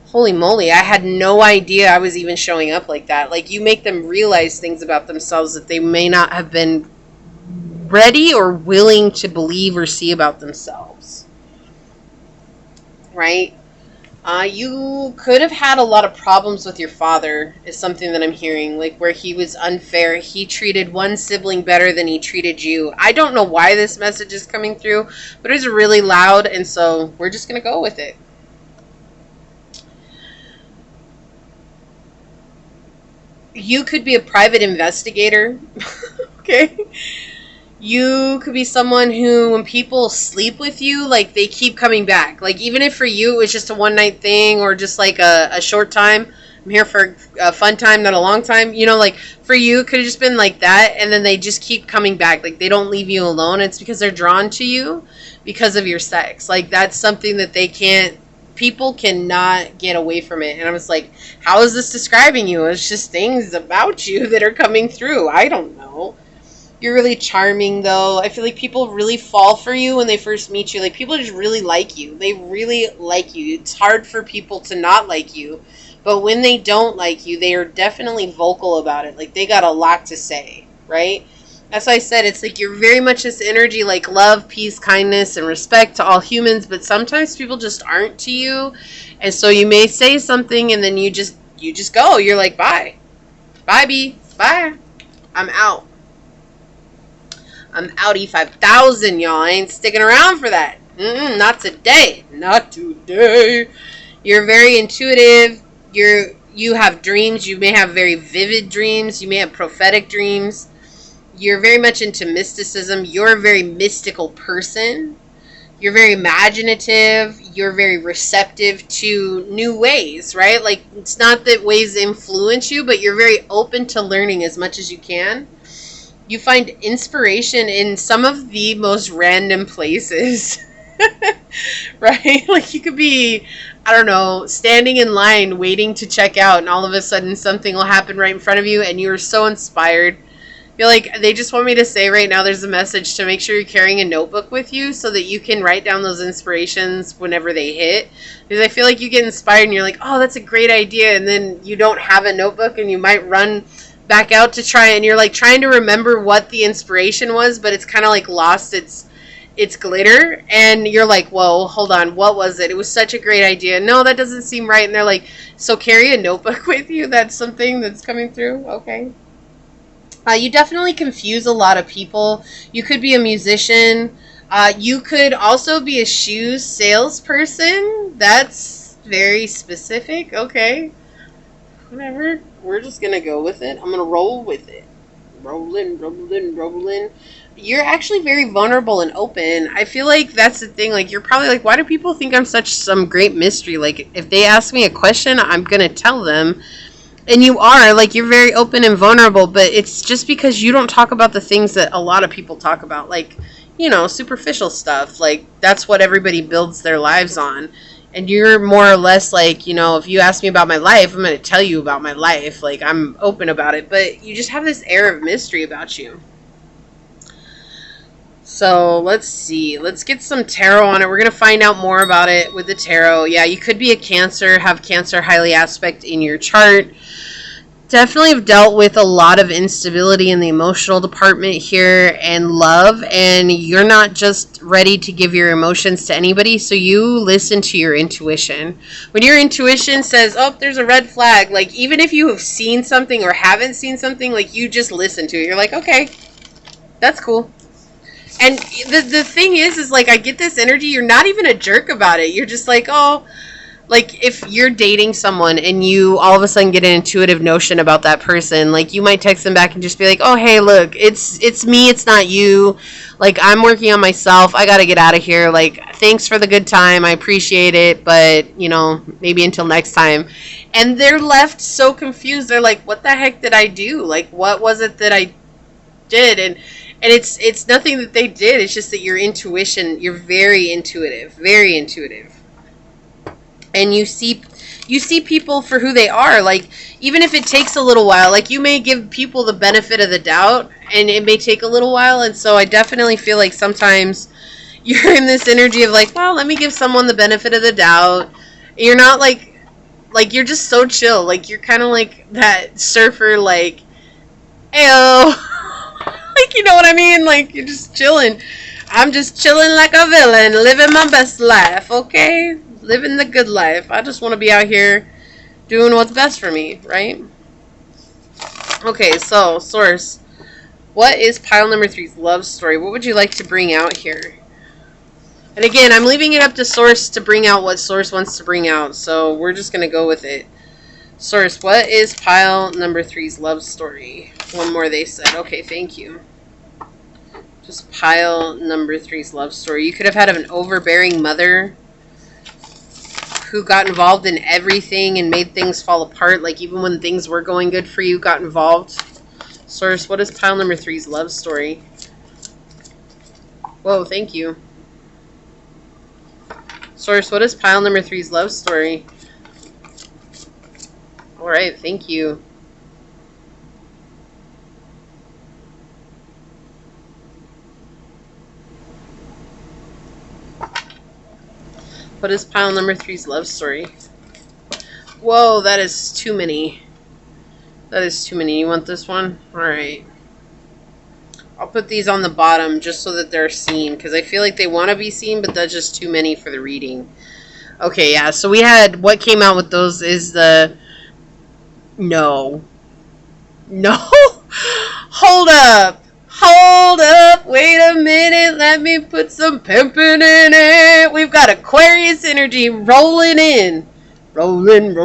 holy moly, I had no idea I was even showing up like that. Like, you make them realize things about themselves that they may not have been ready or willing to believe or see about themselves. Right? You could have had a lot of problems with your father, is something that I'm hearing. Like, where he was unfair. He treated one sibling better than he treated you. I don't know why this message is coming through, but it's really loud, and so we're just going to go with it. You could be a private investigator. Okay? You could be someone who, when people sleep with you, like, they keep coming back. Like, even if for you it was just a one-night thing or just like a short time. I'm here for a fun time, not a long time. You know, like, for you, it could have just been like that, and then they just keep coming back. Like, they don't leave you alone. It's because they're drawn to you because of your sex. Like, that's something that people cannot get away from it. And I was like, how is this describing you? It's just things about you that are coming through. I don't know. You're really charming, though. I feel like people really fall for you when they first meet you. Like, people just really like you. They really like you. It's hard for people to not like you. But when they don't like you, they are definitely vocal about it. Like, they got a lot to say, right? That's why I said it's like you're very much this energy, like love, peace, kindness, and respect to all humans. But sometimes people just aren't to you. And so you may say something, and then you just go. You're like, bye. Bye, B. Bye. I'm out. I'm out E5000, y'all. I ain't sticking around for that. Not today. Not today. You're very intuitive. You have dreams. You may have very vivid dreams. You may have prophetic dreams. You're very much into mysticism. You're a very mystical person. You're very imaginative. You're very receptive to new ways, right? Like, it's not that ways influence you, but you're very open to learning as much as you can. You find inspiration in some of the most random places. Right? Like you could be, I don't know, standing in line waiting to check out, and all of a sudden something will happen right in front of you, and you're so inspired. Feel like they just want me to say right now there's a message to make sure you're carrying a notebook with you so that you can write down those inspirations whenever they hit. Because I feel like you get inspired and you're like, oh, that's a great idea. And then you don't have a notebook and you might run back out to try, and you're like trying to remember what the inspiration was, but it's kind of like lost its glitter, and you're like, whoa, hold on, what was it? It was such a great idea. No, that doesn't seem right. And they're like, so carry a notebook with you. That's something that's coming through. Okay. You definitely confuse a lot of people. You could be a musician. You could also be a shoes salesperson. That's very specific. Okay. Whatever. We're just going to go with it. I'm going to roll with it. Rolling. You're actually very vulnerable and open. I feel like that's the thing. Like, you're probably like, why do people think I'm some great mystery? Like, if they ask me a question, I'm going to tell them. And you are, like, you're very open and vulnerable, but it's just because you don't talk about the things that a lot of people talk about, like, you know, superficial stuff. Like, that's what everybody builds their lives on. And you're more or less like, you know, if you ask me about my life, I'm going to tell you about my life. Like, I'm open about it, but you just have this air of mystery about you. So, let's see. Let's get some tarot on it. We're going to find out more about it with the tarot. Yeah, you could be a Cancer, have Cancer highly aspect in your chart. Definitely have dealt with a lot of instability in the emotional department here and love, and you're not just ready to give your emotions to anybody, so you listen to your intuition. When your intuition says, oh, there's a red flag, like, even if you have seen something or haven't seen something, like, you just listen to it. You're like, okay, that's cool. And the thing is like, I get this energy, you're not even a jerk about it. You're just like, oh, like, if you're dating someone and you all of a sudden get an intuitive notion about that person, like, you might text them back and just be like, oh, hey, look, it's me, it's not you. Like, I'm working on myself. I got to get out of here. Like, thanks for the good time. I appreciate it. But, you know, maybe until next time. And they're left so confused. They're like, what the heck did I do? Like, what was it that I did? And it's nothing that they did. It's just that your intuition, you're very intuitive. Very intuitive. And you see people for who they are. Like, even if it takes a little while, like, you may give people the benefit of the doubt, and it may take a little while. And so I definitely feel like sometimes you're in this energy of like, well, let me give someone the benefit of the doubt. You're not like you're just so chill. Like, you're kind of like that surfer, like, ayo. Like, you know what I mean? Like, you're just chilling. I'm just chilling like a villain, living my best life, okay? Living the good life. I just want to be out here doing what's best for me, right? Okay, so, Source. What is pile number 3's love story? What would you like to bring out here? And again, I'm leaving it up to Source to bring out what Source wants to bring out. So, we're just going to go with it. Source, what is pile number 3's love story? One more, they said. Okay, thank you. Just pile number 3's love story. You could have had an overbearing mother who got involved in everything and made things fall apart. Like, even when things were going good for you, got involved. Source, what is pile number 3's love story? Whoa, thank you. Source, what is pile number 3's love story? Alright, thank you. What is pile number 3's love story? Whoa, that is too many. That is too many. You want this one? Alright. I'll put these on the bottom just so that they're seen, because I feel like they want to be seen, but that's just too many for the reading. Okay, yeah, so we had, what came out with those is the, no. Hold up. Hold up, wait a minute, let me put some pimping in it. We've got Aquarius energy rolling in. Rolling.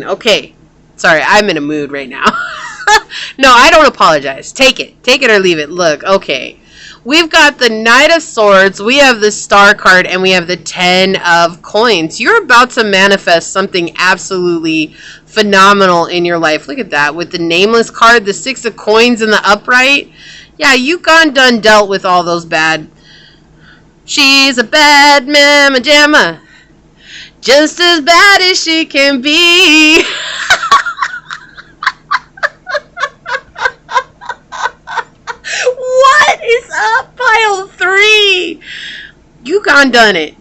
Okay, sorry, I'm in a mood right now. No, I don't apologize. Take it or leave it. Look, okay. We've got the Knight of Swords, we have the Star card, and we have the 10 of Coins. You're about to manifest something absolutely phenomenal in your life. Look at that. With the Nameless card, the 6 of Coins in the upright. Yeah, you've gone done dealt with all those bad She's a bad mamma jamma, just as bad as she can be. What is up, pile 3? You gone done it.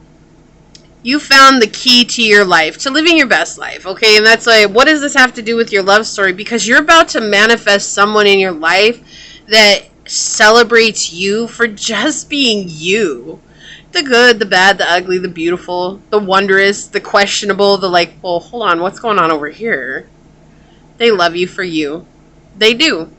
You found the key to your life, to living your best life, okay? And that's like, what does this have to do with your love story? Because you're about to manifest someone in your life that celebrates you for just being you. The good, the bad, the ugly, the beautiful, the wondrous, the questionable, the like, well, hold on, what's going on over here? They love you for you. They do.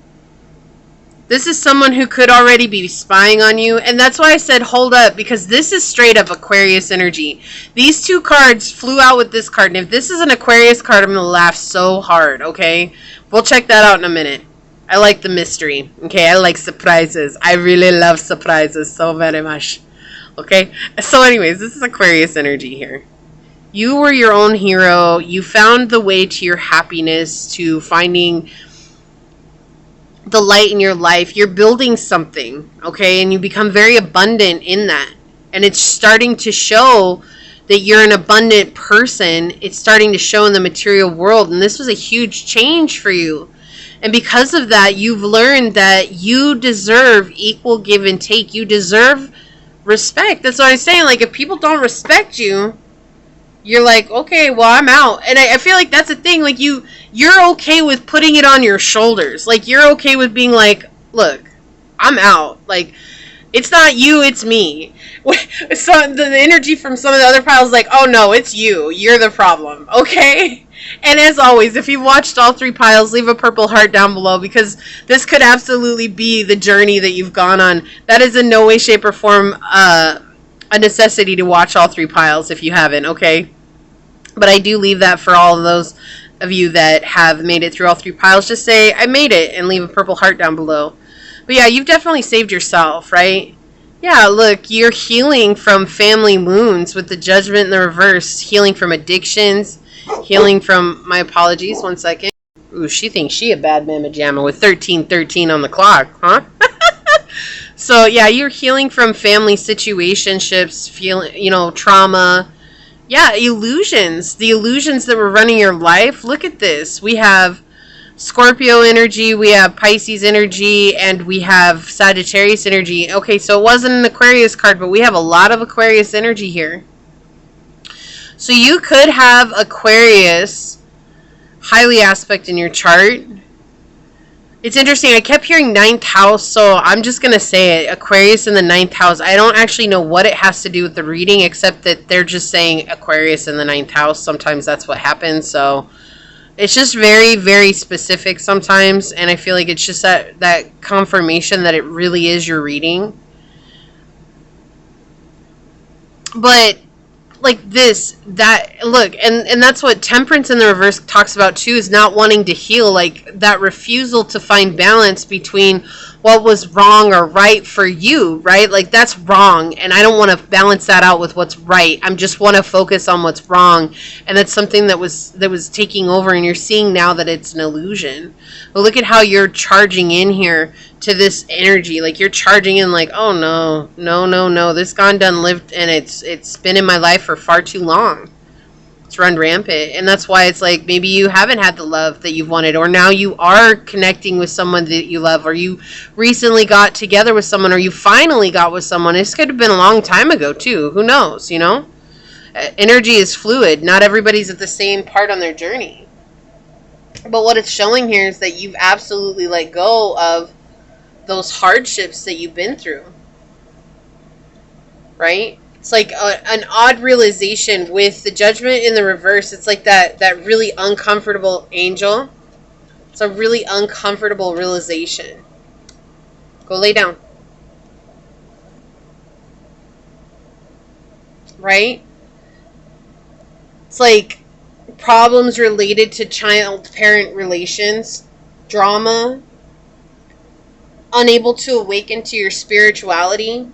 This is someone who could already be spying on you. And that's why I said hold up, because this is straight up Aquarius energy. These 2 cards flew out with this card. And if this is an Aquarius card, I'm going to laugh so hard, okay? We'll check that out in a minute. I like the mystery, okay? I like surprises. I really love surprises so very much, okay? So anyways, this is Aquarius energy here. You were your own hero. You found the way to your happiness, to finding the light in your life. You're building something, okay? And you become very abundant in that. And it's starting to show that you're an abundant person. It's starting to show in the material world. And this was a huge change for you. And because of that, you've learned that you deserve equal give and take. You deserve respect. That's what I'm saying. Like, if people don't respect you, you're like, okay, well, I'm out. And I feel like that's a thing. Like, you're okay with putting it on your shoulders. Like, you're okay with being like, look, I'm out. Like, it's not you, it's me. So the energy from some of the other piles, like, oh no, it's you. You're the problem, okay? And as always, if you've watched all 3 piles, leave a purple heart down below, because this could absolutely be the journey that you've gone on. That is in no way, shape, or form a necessity to watch all 3 piles if you haven't, okay? But I do leave that for all of those of you that have made it through all 3 piles. Just say, I made it, and leave a purple heart down below. But yeah, you've definitely saved yourself, right? Yeah, look, you're healing from family wounds with the Judgment in the reverse. Healing from addictions. Healing from, my apologies, 1 second. Ooh, she thinks she a bad mamma jamma with 1313 on the clock, huh? So yeah, you're healing from family situationships, trauma. Yeah, illusions. The illusions that were running your life. Look at this. We have Scorpio energy, we have Pisces energy, and we have Sagittarius energy. Okay, so it wasn't an Aquarius card, but we have a lot of Aquarius energy here. So you could have Aquarius highly aspect in your chart. It's interesting. I kept hearing 9th house, so I'm just going to say it. Aquarius in the 9th house. I don't actually know what it has to do with the reading, except that they're just saying Aquarius in the 9th house. Sometimes that's what happens. So it's just very, very specific sometimes. And I feel like it's just that confirmation that it really is your reading. But like this, look, and that's what Temperance in the reverse talks about too, is not wanting to heal, like that refusal to find balance between what was wrong or right for you, right? Like that's wrong, and I don't want to balance that out with what's right. I just want to focus on what's wrong, and that's something that was taking over, and you're seeing now that it's an illusion. But look at how you're charging in here to this energy. Like you're charging in like, oh no, this gone done lived, and it's been in my life for far too long. It's run rampant. And that's why it's like maybe you haven't had the love that you've wanted, or now you are connecting with someone that you love, or you recently got together with someone, or you finally got with someone. This could have been a long time ago too. Who knows, Energy is fluid. Not everybody's at the same part on their journey. But what it's showing here is that you've absolutely let go of those hardships that you've been through. Right? It's like an odd realization with the Judgment in the reverse. It's like that really uncomfortable angel. It's a really uncomfortable realization. Go lay down. Right? It's like problems related to child-parent relations, drama, unable to awaken to your spirituality.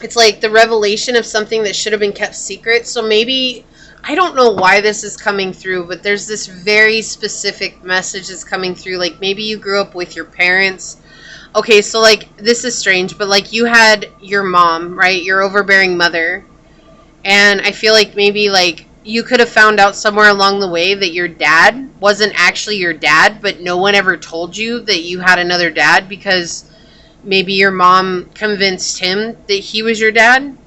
It's like the revelation of something that should have been kept secret. So maybe, I don't know why this is coming through, but there's this very specific message that's coming through. Like maybe you grew up with your parents Okay, so like this is strange, but like you had your mom, right? Your overbearing mother. And I feel like maybe like you could have found out somewhere along the way that your dad wasn't actually your dad, but no one ever told you that you had another dad because maybe your mom convinced him that he was your dad.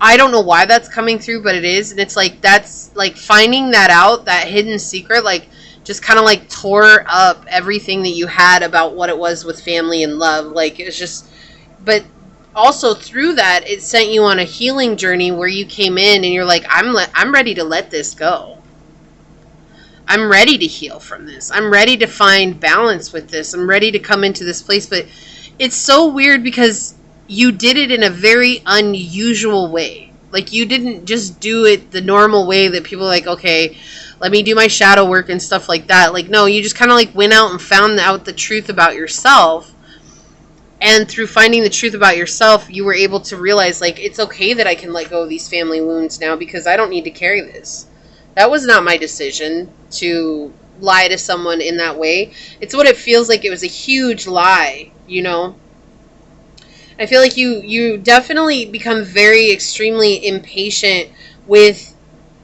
I don't know why that's coming through, but it is. And it's like that's like finding that out, that hidden secret, like just kind of like tore up everything that you had about what it was with family and love. Like it's just, but also through that, it sent you on a healing journey where you came in and you're like, I'm ready to let this go. I'm ready to heal from this. I'm ready to find balance with this. I'm ready to come into this place. But it's so weird because you did it in a very unusual way. Like you didn't just do it the normal way that people are like, okay, let me do my shadow work and stuff like that. Like, no, you just kind of like went out and found out the truth about yourself. And through finding the truth about yourself, you were able to realize, like, it's okay that I can let go of these family wounds now because I don't need to carry this. That was not my decision to lie to someone in that way. It's what it feels like. It was a huge lie, you know? I feel like you definitely become very extremely impatient with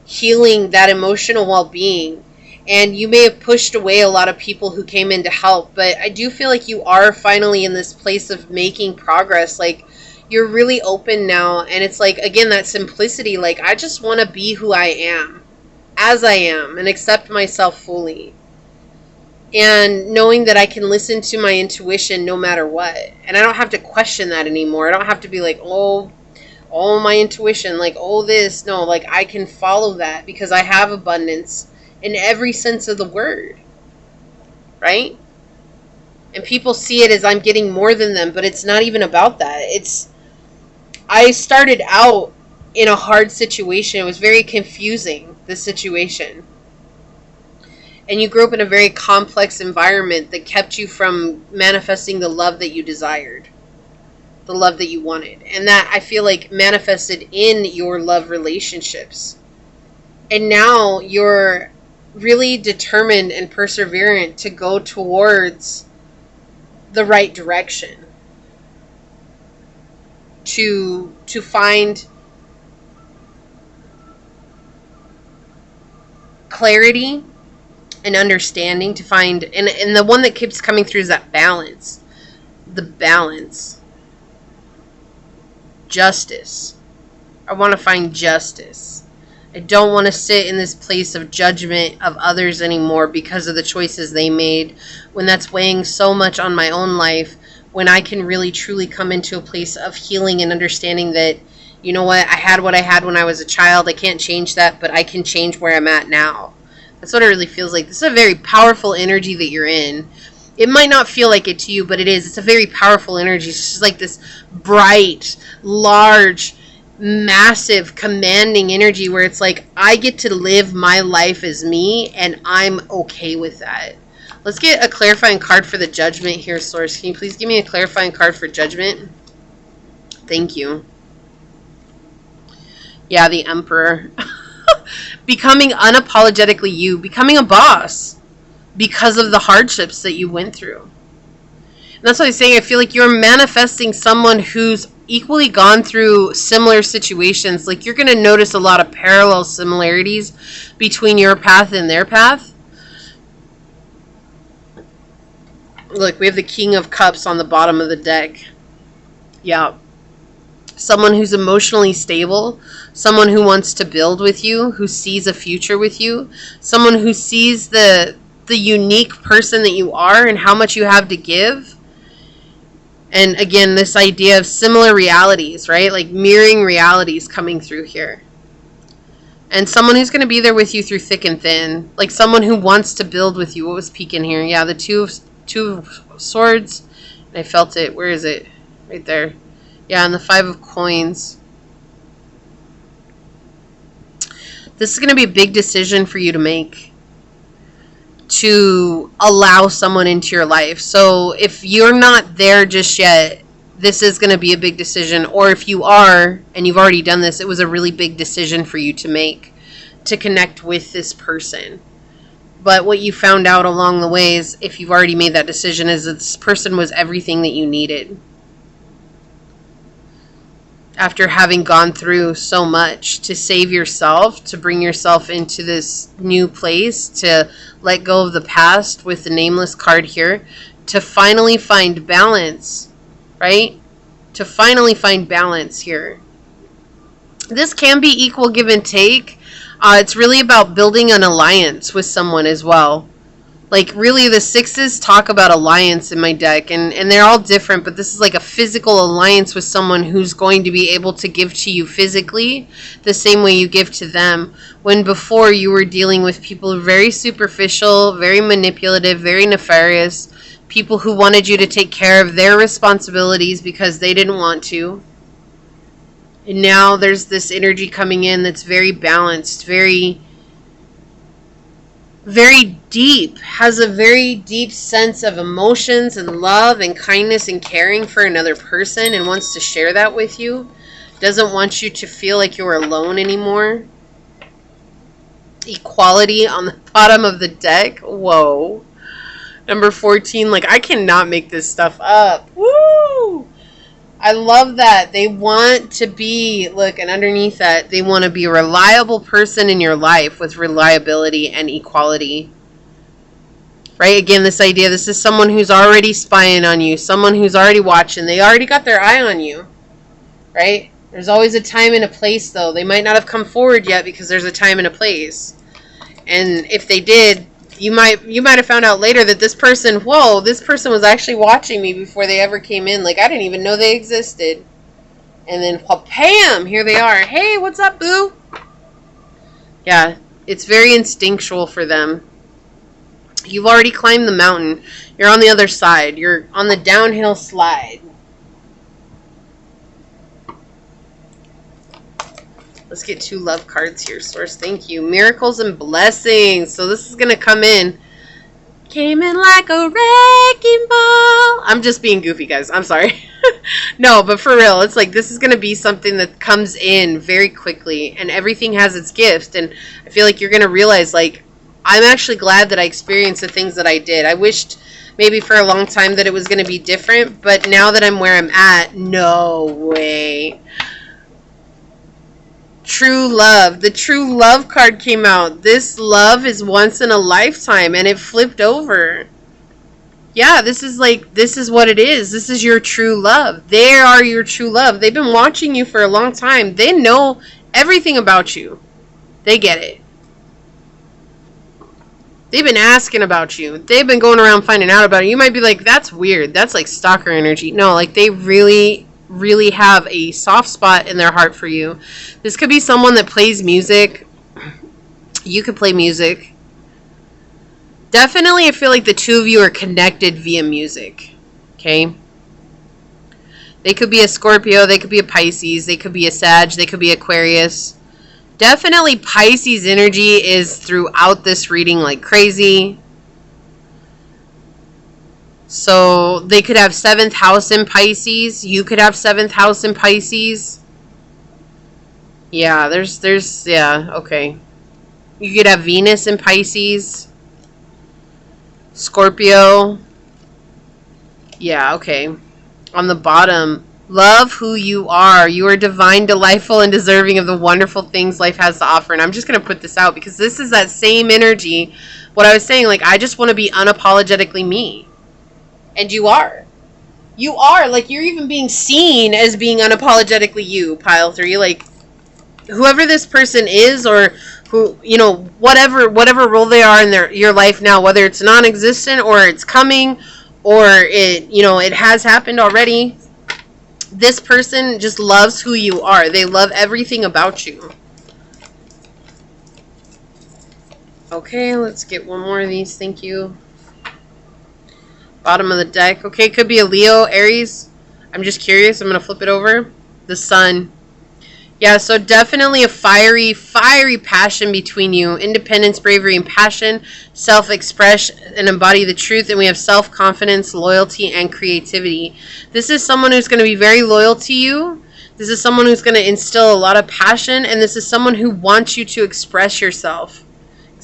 healing that emotional well-being. And you may have pushed away a lot of people who came in to help, but I do feel like you are finally in this place of making progress. Like, you're really open now, and it's like, again, that simplicity. Like, I just want to be who I am, as I am, and accept myself fully. And knowing that I can listen to my intuition no matter what. And I don't have to question that anymore. I don't have to be like, oh, my intuition, like, oh, this. No, like, I can follow that because I have abundance in every sense of the word, right? And people see it as I'm getting more than them, but it's not even about that. I started out in a hard situation. It was very confusing, this situation. And you grew up in a very complex environment that kept you from manifesting the love that you desired, the love that you wanted. And that, I feel like, manifested in your love relationships. And now you're really determined and perseverant to go towards the right direction, to find clarity and understanding, to find, and the one that keeps coming through is that balance, the balance, justice. I want to find justice. I don't want to sit in this place of judgment of others anymore because of the choices they made, when that's weighing so much on my own life, when I can really truly come into a place of healing and understanding that, you know what I had when I was a child. I can't change that, but I can change where I'm at now. That's what it really feels like. This is a very powerful energy that you're in. It might not feel like it to you, but it is. It's a very powerful energy. It's just like this bright, large, massive, commanding energy where it's like, I get to live my life as me, and I'm okay with that. Let's get a clarifying card for the judgment here, Source. Can you please give me a clarifying card for judgment? Thank you. Yeah, the Emperor. Becoming unapologetically you. Becoming a boss because of the hardships that you went through. And that's what I'm saying. I feel like you're manifesting someone who's equally gone through similar situations. Like, you're going to notice a lot of parallel similarities between your path and their path. Look, we have the King of Cups on the bottom of the deck. Yeah. Someone who's emotionally stable. Someone who wants to build with you. Who sees a future with you. Someone who sees the unique person that you are and how much you have to give. And again, this idea of similar realities, right? Like mirroring realities coming through here. And someone who's going to be there with you through thick and thin. Like someone who wants to build with you. What was peeking here? Yeah, the two of Swords. And I felt it. Where is it? Right there. Yeah, and the 5 of Coins. This is going to be a big decision for you to make, to allow someone into your life. So if you're not there just yet, this is going to be a big decision. Or if you are, and you've already done this, it was a really big decision for you to make, to connect with this person. But what you found out along the way is, if you've already made that decision, is that this person was everything that you needed. After having gone through so much to save yourself, to bring yourself into this new place, to let go of the past with the nameless card here, to finally find balance, right? To finally find balance here. This can be equal give and take. It's really about building an alliance with someone as well. Like, really, the sixes talk about alliance in my deck, and they're all different, but this is like a physical alliance with someone who's going to be able to give to you physically the same way you give to them, when before you were dealing with people very superficial, very manipulative, very nefarious, people who wanted you to take care of their responsibilities because they didn't want to. And now there's this energy coming in that's very balanced, very deep, has a very deep sense of emotions and love and kindness and caring for another person, and wants to share that with you. Doesn't want you to feel like you're alone anymore. Equality on the bottom of the deck. Whoa. Number 14, like, I cannot make this stuff up. Woo! I love that. They want to be, look, and underneath that, they want to be a reliable person in your life with reliability and equality. Right? Again, this idea, this is someone who's already spying on you, someone who's already watching. They already got their eye on you. Right? There's always a time and a place, though. They might not have come forward yet because there's a time and a place. And if they did, you might have found out later that this person was actually watching me before they ever came in. Like, I didn't even know they existed. And then, bam, here they are. Hey, what's up, boo? Yeah, it's very instinctual for them. You've already climbed the mountain. You're on the other side. You're on the downhill slide. Let's get 2 love cards here, Source. Thank you. Miracles and blessings. So this is going to come in. Came in like a wrecking ball. I'm just being goofy, guys. I'm sorry. No, but for real, it's like this is going to be something that comes in very quickly. And everything has its gift. And I feel like you're going to realize, like, I'm actually glad that I experienced the things that I did. I wished maybe for a long time that it was going to be different. But now that I'm where I'm at, no way. True love. The true love card came out. This love is once in a lifetime, and it flipped over. Yeah, this is what it is. This is your true love. They are your true love. They've been watching you for a long time. They know everything about you. They get it. They've been asking about you. They've been going around finding out about it. You might be like, that's weird. That's like stalker energy. No, like they really have a soft spot in their heart for you. This could be someone that plays music. You could play music. Definitely, I feel like the two of you are connected via music. Okay? They could be a Scorpio. They could be a Pisces. They could be a Sag. They could be Aquarius. Definitely Pisces energy is throughout this reading like crazy. So they could have 7th house in Pisces. You could have 7th house in Pisces. Yeah, yeah, okay. You could have Venus in Pisces. Scorpio. Yeah, okay. On the bottom, love who you are. You are divine, delightful, and deserving of the wonderful things life has to offer. And I'm just going to put this out because this is that same energy. What I was saying, like, I just want to be unapologetically me. And you are. You are. Like, you're even being seen as being unapologetically you, Pile 3. Like, whoever this person is, or who, you know, whatever role they are in your life now, whether it's non-existent or it's coming or it, you know, it has happened already, this person just loves who you are. They love everything about you. Okay, let's get one more of these. Thank you. Bottom of the deck. Okay, could be a Leo, Aries. I'm just curious. I'm going to flip it over. The Sun. Yeah, so definitely a fiery passion between you. Independence, bravery, and passion. Self-express and embody the truth. And we have self-confidence, loyalty, and creativity. This is someone who's going to be very loyal to you. This is someone who's going to instill a lot of passion. And this is someone who wants you to express yourself.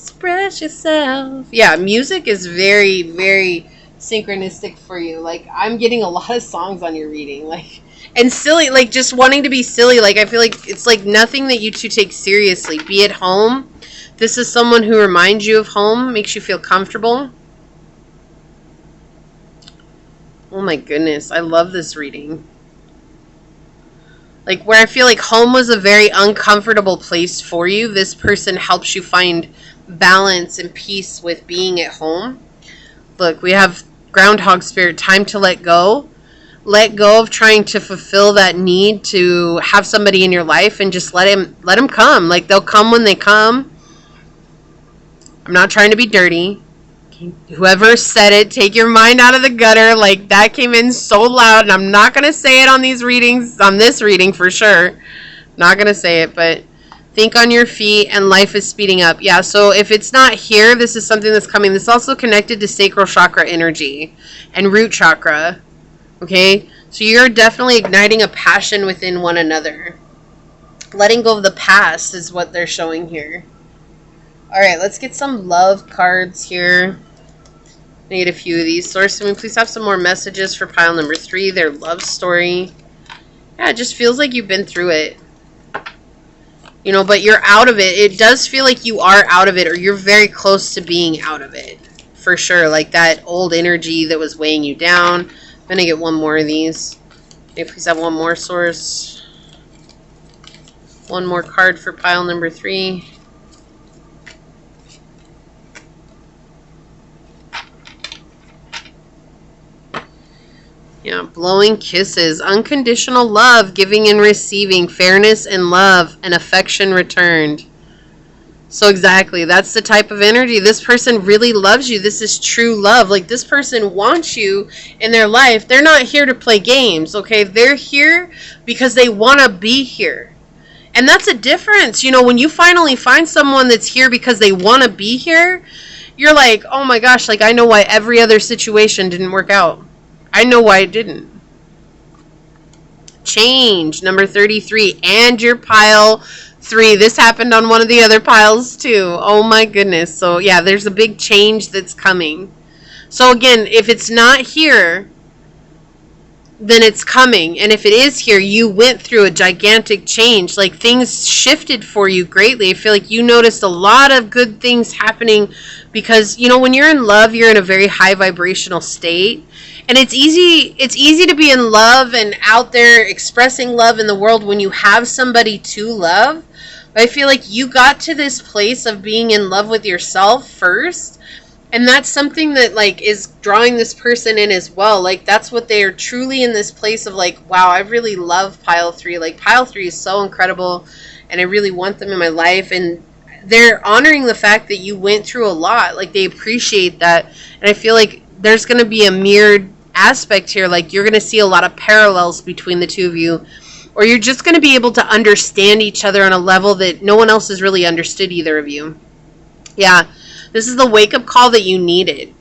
Express yourself. Yeah, music is very, very synchronistic for you. Like, I'm getting a lot of songs on your reading. Like, and silly, like, just wanting to be silly. Like, I feel like it's like nothing that you two take seriously. Be at home. This is someone who reminds you of home, makes you feel comfortable. Oh my goodness, I love this reading. Like, where I feel like home was a very uncomfortable place for you, this person helps you find balance and peace with being at home. Look, we have Groundhog Spirit, time to let go. Let go of trying to fulfill that need to have somebody in your life and just let them come. Like, they'll come when they come. I'm not trying to be dirty. Whoever said it, take your mind out of the gutter. Like, that came in so loud, and I'm not going to say it on these readings, on this reading for sure. Not going to say it, but think on your feet, and life is speeding up. Yeah, so if it's not here, this is something that's coming. This is also connected to sacral chakra energy and root chakra. Okay? So you're definitely igniting a passion within one another. Letting go of the past is what they're showing here. Alright, let's get some love cards here. I need a few of these. Source, can we please have some more messages for pile number 3, their love story? Yeah, it just feels like you've been through it. You know, but you're out of it. It does feel like you are out of it, or you're very close to being out of it. For sure. Like that old energy that was weighing you down. I'm going to get one more of these. May I please have one more source? One more card for pile number 3. Yeah, blowing kisses, unconditional love, giving and receiving, fairness and love, and affection returned. So exactly, that's the type of energy. This person really loves you. This is true love. Like, this person wants you in their life. They're not here to play games, okay? They're here because they want to be here. And that's a difference. You know, when you finally find someone that's here because they want to be here, you're like, oh my gosh, like, I know why every other situation didn't work out. I know why it didn't. Change, number 33, and your pile 3. This happened on one of the other piles too. Oh my goodness. So yeah, there's a big change that's coming. So again, if it's not here, then it's coming. And if it is here, you went through a gigantic change. Like, things shifted for you greatly. I feel like you noticed a lot of good things happening because, you know, when you're in love, you're in a very high vibrational state. And it's easy to be in love and out there expressing love in the world when you have somebody to love. But I feel like you got to this place of being in love with yourself first. And that's something that, like, is drawing this person in as well. Like, that's what they are truly in this place of, like, wow, I really love pile 3. Like, pile 3 is so incredible, and I really want them in my life. And they're honoring the fact that you went through a lot. Like, they appreciate that. And I feel like there's going to be a mirrored aspect here. Like, you're going to see a lot of parallels between the two of you. Or you're just going to be able to understand each other on a level that no one else has really understood either of you. Yeah. This is the wake-up call that you needed,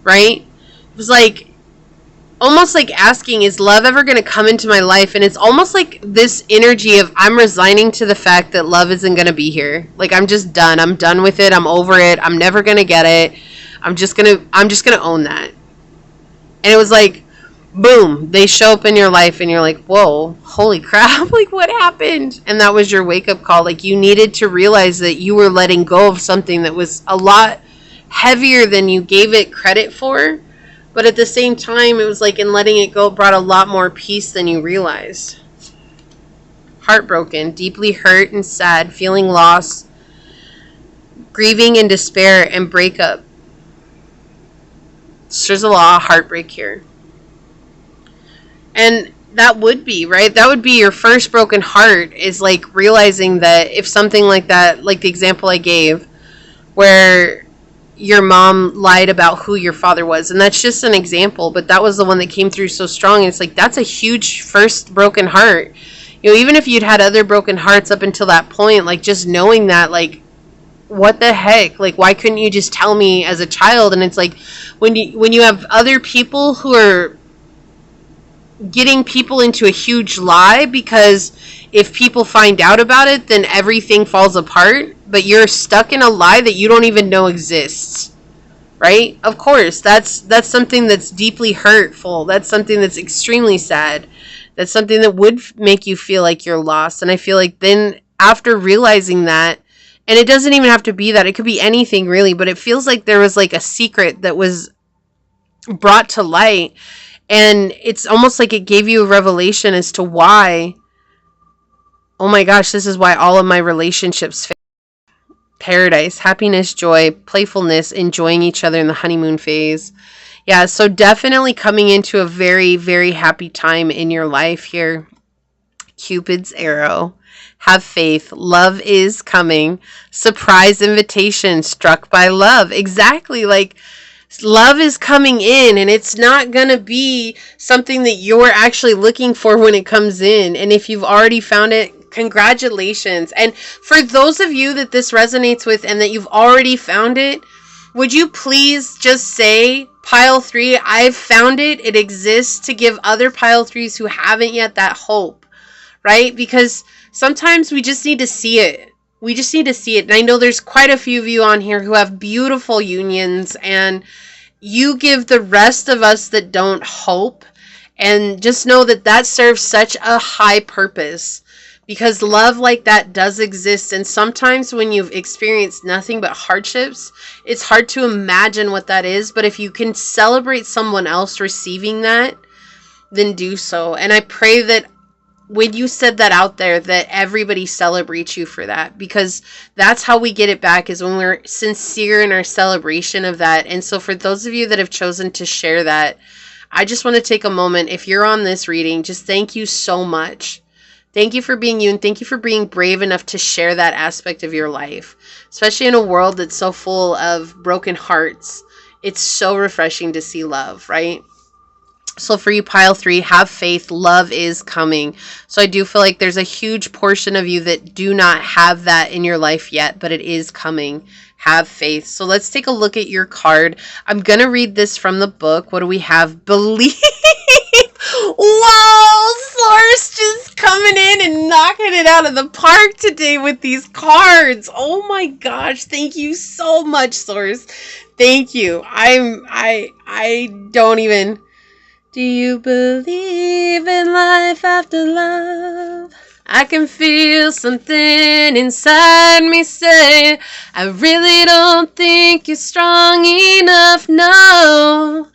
right? It was like, almost like asking, is love ever going to come into my life? And it's almost like this energy of, I'm resigning to the fact that love isn't going to be here. Like, I'm just done. I'm done with it. I'm over it. I'm never going to get it. I'm just going to own that. And it was like, boom, they show up in your life and you're like, whoa, holy crap, like, what happened? And that was your wake-up call. Like, you needed to realize that you were letting go of something that was a lot heavier than you gave it credit for. But at the same time, it was like, in letting it go, it brought a lot more peace than you realized. Heartbroken, deeply hurt and sad, feeling lost, grieving and despair and breakup. So there's a lot of heartbreak here. And that would be, right? That would be your first broken heart, is like realizing that if something like that, like the example I gave, where your mom lied about who your father was. And that's just an example, but that was the one that came through so strong. And it's like, that's a huge first broken heart. You know, even if you'd had other broken hearts up until that point, like, just knowing that, like, what the heck? Like, why couldn't you just tell me as a child? And it's like, when you have other people who are getting people into a huge lie because if people find out about it, then everything falls apart, but you're stuck in a lie that you don't even know exists. Right? Of course, that's something that's deeply hurtful. That's something that's extremely sad. That's something that would make you feel like you're lost. And I feel like then after realizing that, and it doesn't even have to be that, it could be anything really, but it feels like there was like a secret that was brought to light, and it's almost like it gave you a revelation as to why, oh my gosh, this is why all of my relationships fail. Paradise, happiness, joy, playfulness, enjoying each other in the honeymoon phase. Yeah, so definitely coming into a very, very happy time in your life here. Cupid's arrow. Have faith. Love is coming. Surprise invitation. Struck by love. Exactly. Like, love is coming in, and it's not going to be something that you're actually looking for when it comes in. And if you've already found it, congratulations. And for those of you that this resonates with and that you've already found it, would you please just say, pile 3, I've found it. It exists, to give other pile 3s who haven't yet that hope, right? Because sometimes we just need to see it. We just need to see it. And I know there's quite a few of you on here who have beautiful unions, and you give the rest of us that don't hope. And just know that that serves such a high purpose, because love like that does exist. And sometimes when you've experienced nothing but hardships, it's hard to imagine what that is. But if you can celebrate someone else receiving that, then do so. And I pray that when you said that out there, that everybody celebrates you for that, because that's how we get it back, is when we're sincere in our celebration of that. And so for those of you that have chosen to share that, I just want to take a moment. If you're on this reading, just thank you so much. Thank you for being you, and thank you for being brave enough to share that aspect of your life, especially in a world that's so full of broken hearts. It's so refreshing to see love, right? So for you, pile 3, have faith. Love is coming. So I do feel like there's a huge portion of you that do not have that in your life yet, but it is coming. Have faith. So let's take a look at your card. I'm going to read this from the book. What do we have? Believe. Wow, Source just coming in and knocking it out of the park today with these cards. Oh my gosh, thank you so much, Source. Thank you. I don't even. Do you believe in life after love? I can feel something inside me say, I really don't think you're strong enough, no.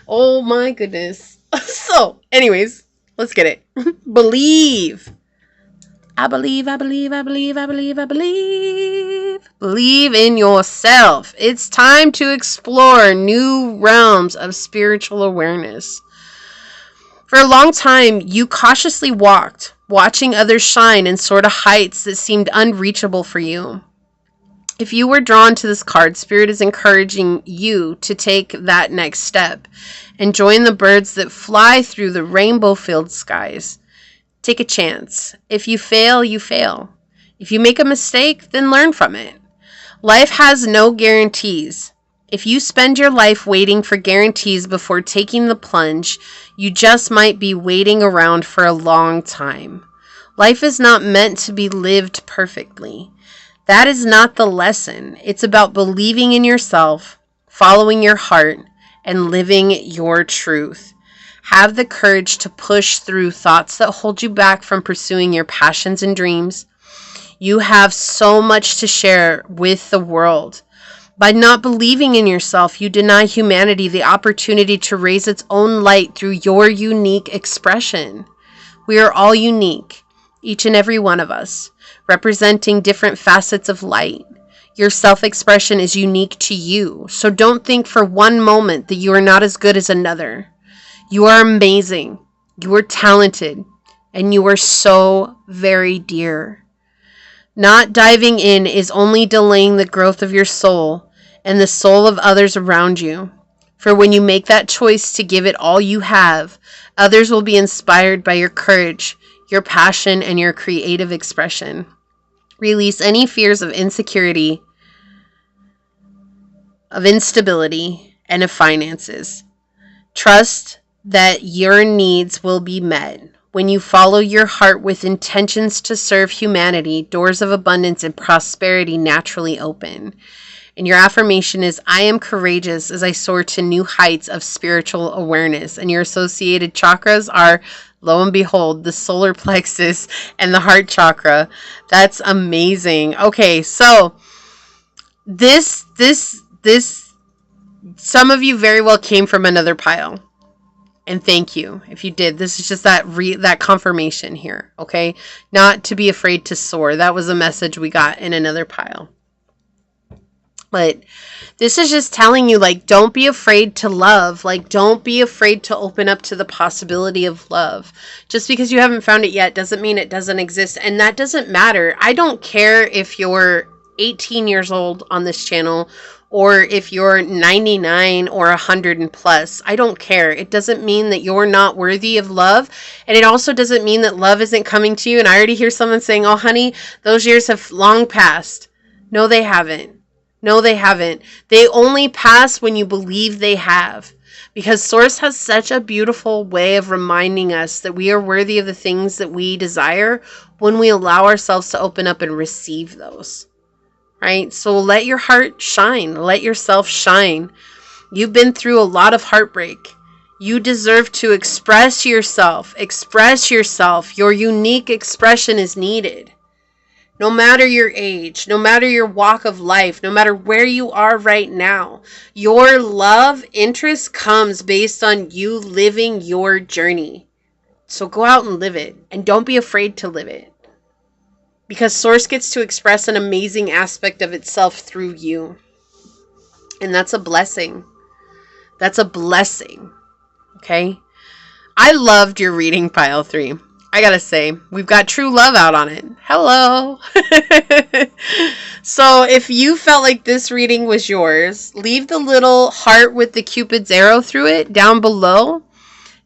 Oh my goodness. So, anyways, let's get it. Believe. I believe, I believe, I believe, I believe, I believe. Believe in yourself. It's time to explore new realms of spiritual awareness. For a long time, you cautiously walked, watching others shine in sort of heights that seemed unreachable for you. If you were drawn to this card, Spirit is encouraging you to take that next step and join the birds that fly through the rainbow-filled skies. Take a chance. If you fail, you fail. If you make a mistake, then learn from it. Life has no guarantees. If you spend your life waiting for guarantees before taking the plunge, you just might be waiting around for a long time. Life is not meant to be lived perfectly. That is not the lesson. It's about believing in yourself, following your heart, and living your truth. Have the courage to push through thoughts that hold you back from pursuing your passions and dreams. You have so much to share with the world. By not believing in yourself, you deny humanity the opportunity to raise its own light through your unique expression. We are all unique, each and every one of us, representing different facets of light. Your self-expression is unique to you, so don't think for one moment that you are not as good as another. You are amazing, you are talented, and you are so very dear. Not diving in is only delaying the growth of your soul and the soul of others around you. For when you make that choice to give it all you have, others will be inspired by your courage, your passion, and your creative expression. Release any fears of insecurity, of instability, and of finances. Trust that your needs will be met. When you follow your heart with intentions to serve humanity, doors of abundance and prosperity naturally open. And your affirmation is, I am courageous as I soar to new heights of spiritual awareness. And your associated chakras are, lo and behold, the solar plexus and the heart chakra. That's amazing. Okay, so this, some of you very well came from another pile. And thank you if you did. This is just that confirmation here, okay? Not to be afraid to soar. That was a message we got in another pile. But this is just telling you, like, don't be afraid to love. Like, don't be afraid to open up to the possibility of love. Just because you haven't found it yet doesn't mean it doesn't exist. And that doesn't matter. I don't care if you're 18 years old on this channel or if you're 99 or 100 and plus. I don't care. It doesn't mean that you're not worthy of love. And it also doesn't mean that love isn't coming to you. And I already hear someone saying, oh, honey, those years have long passed. No, they haven't. No, they haven't. They only pass when you believe they have. Because Source has such a beautiful way of reminding us that we are worthy of the things that we desire when we allow ourselves to open up and receive those. Right? So let your heart shine. Let yourself shine. You've been through a lot of heartbreak. You deserve to express yourself. Express yourself. Your unique expression is needed. No matter your age, no matter your walk of life, no matter where you are right now, your love interest comes based on you living your journey. So go out and live it. And don't be afraid to live it. Because Source gets to express an amazing aspect of itself through you. And that's a blessing. That's a blessing. Okay? I loved your reading, Pile 3. I gotta say, we've got true love out on it. Hello. So if you felt like this reading was yours, leave the little heart with the Cupid's arrow through it down below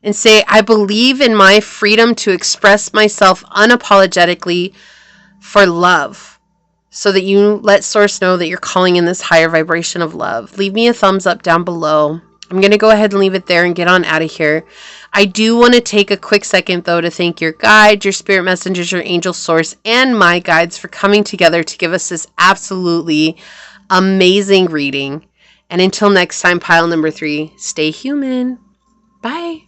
and say, I believe in my freedom to express myself unapologetically for love, so that you let Source know that you're calling in this higher vibration of love. Leave me a thumbs up down below. I'm going to go ahead and leave it there and get on out of here. I do want to take a quick second, though, to thank your guides, your spirit messengers, your angel Source, and my guides for coming together to give us this absolutely amazing reading. And until next time, pile number 3, stay human. Bye.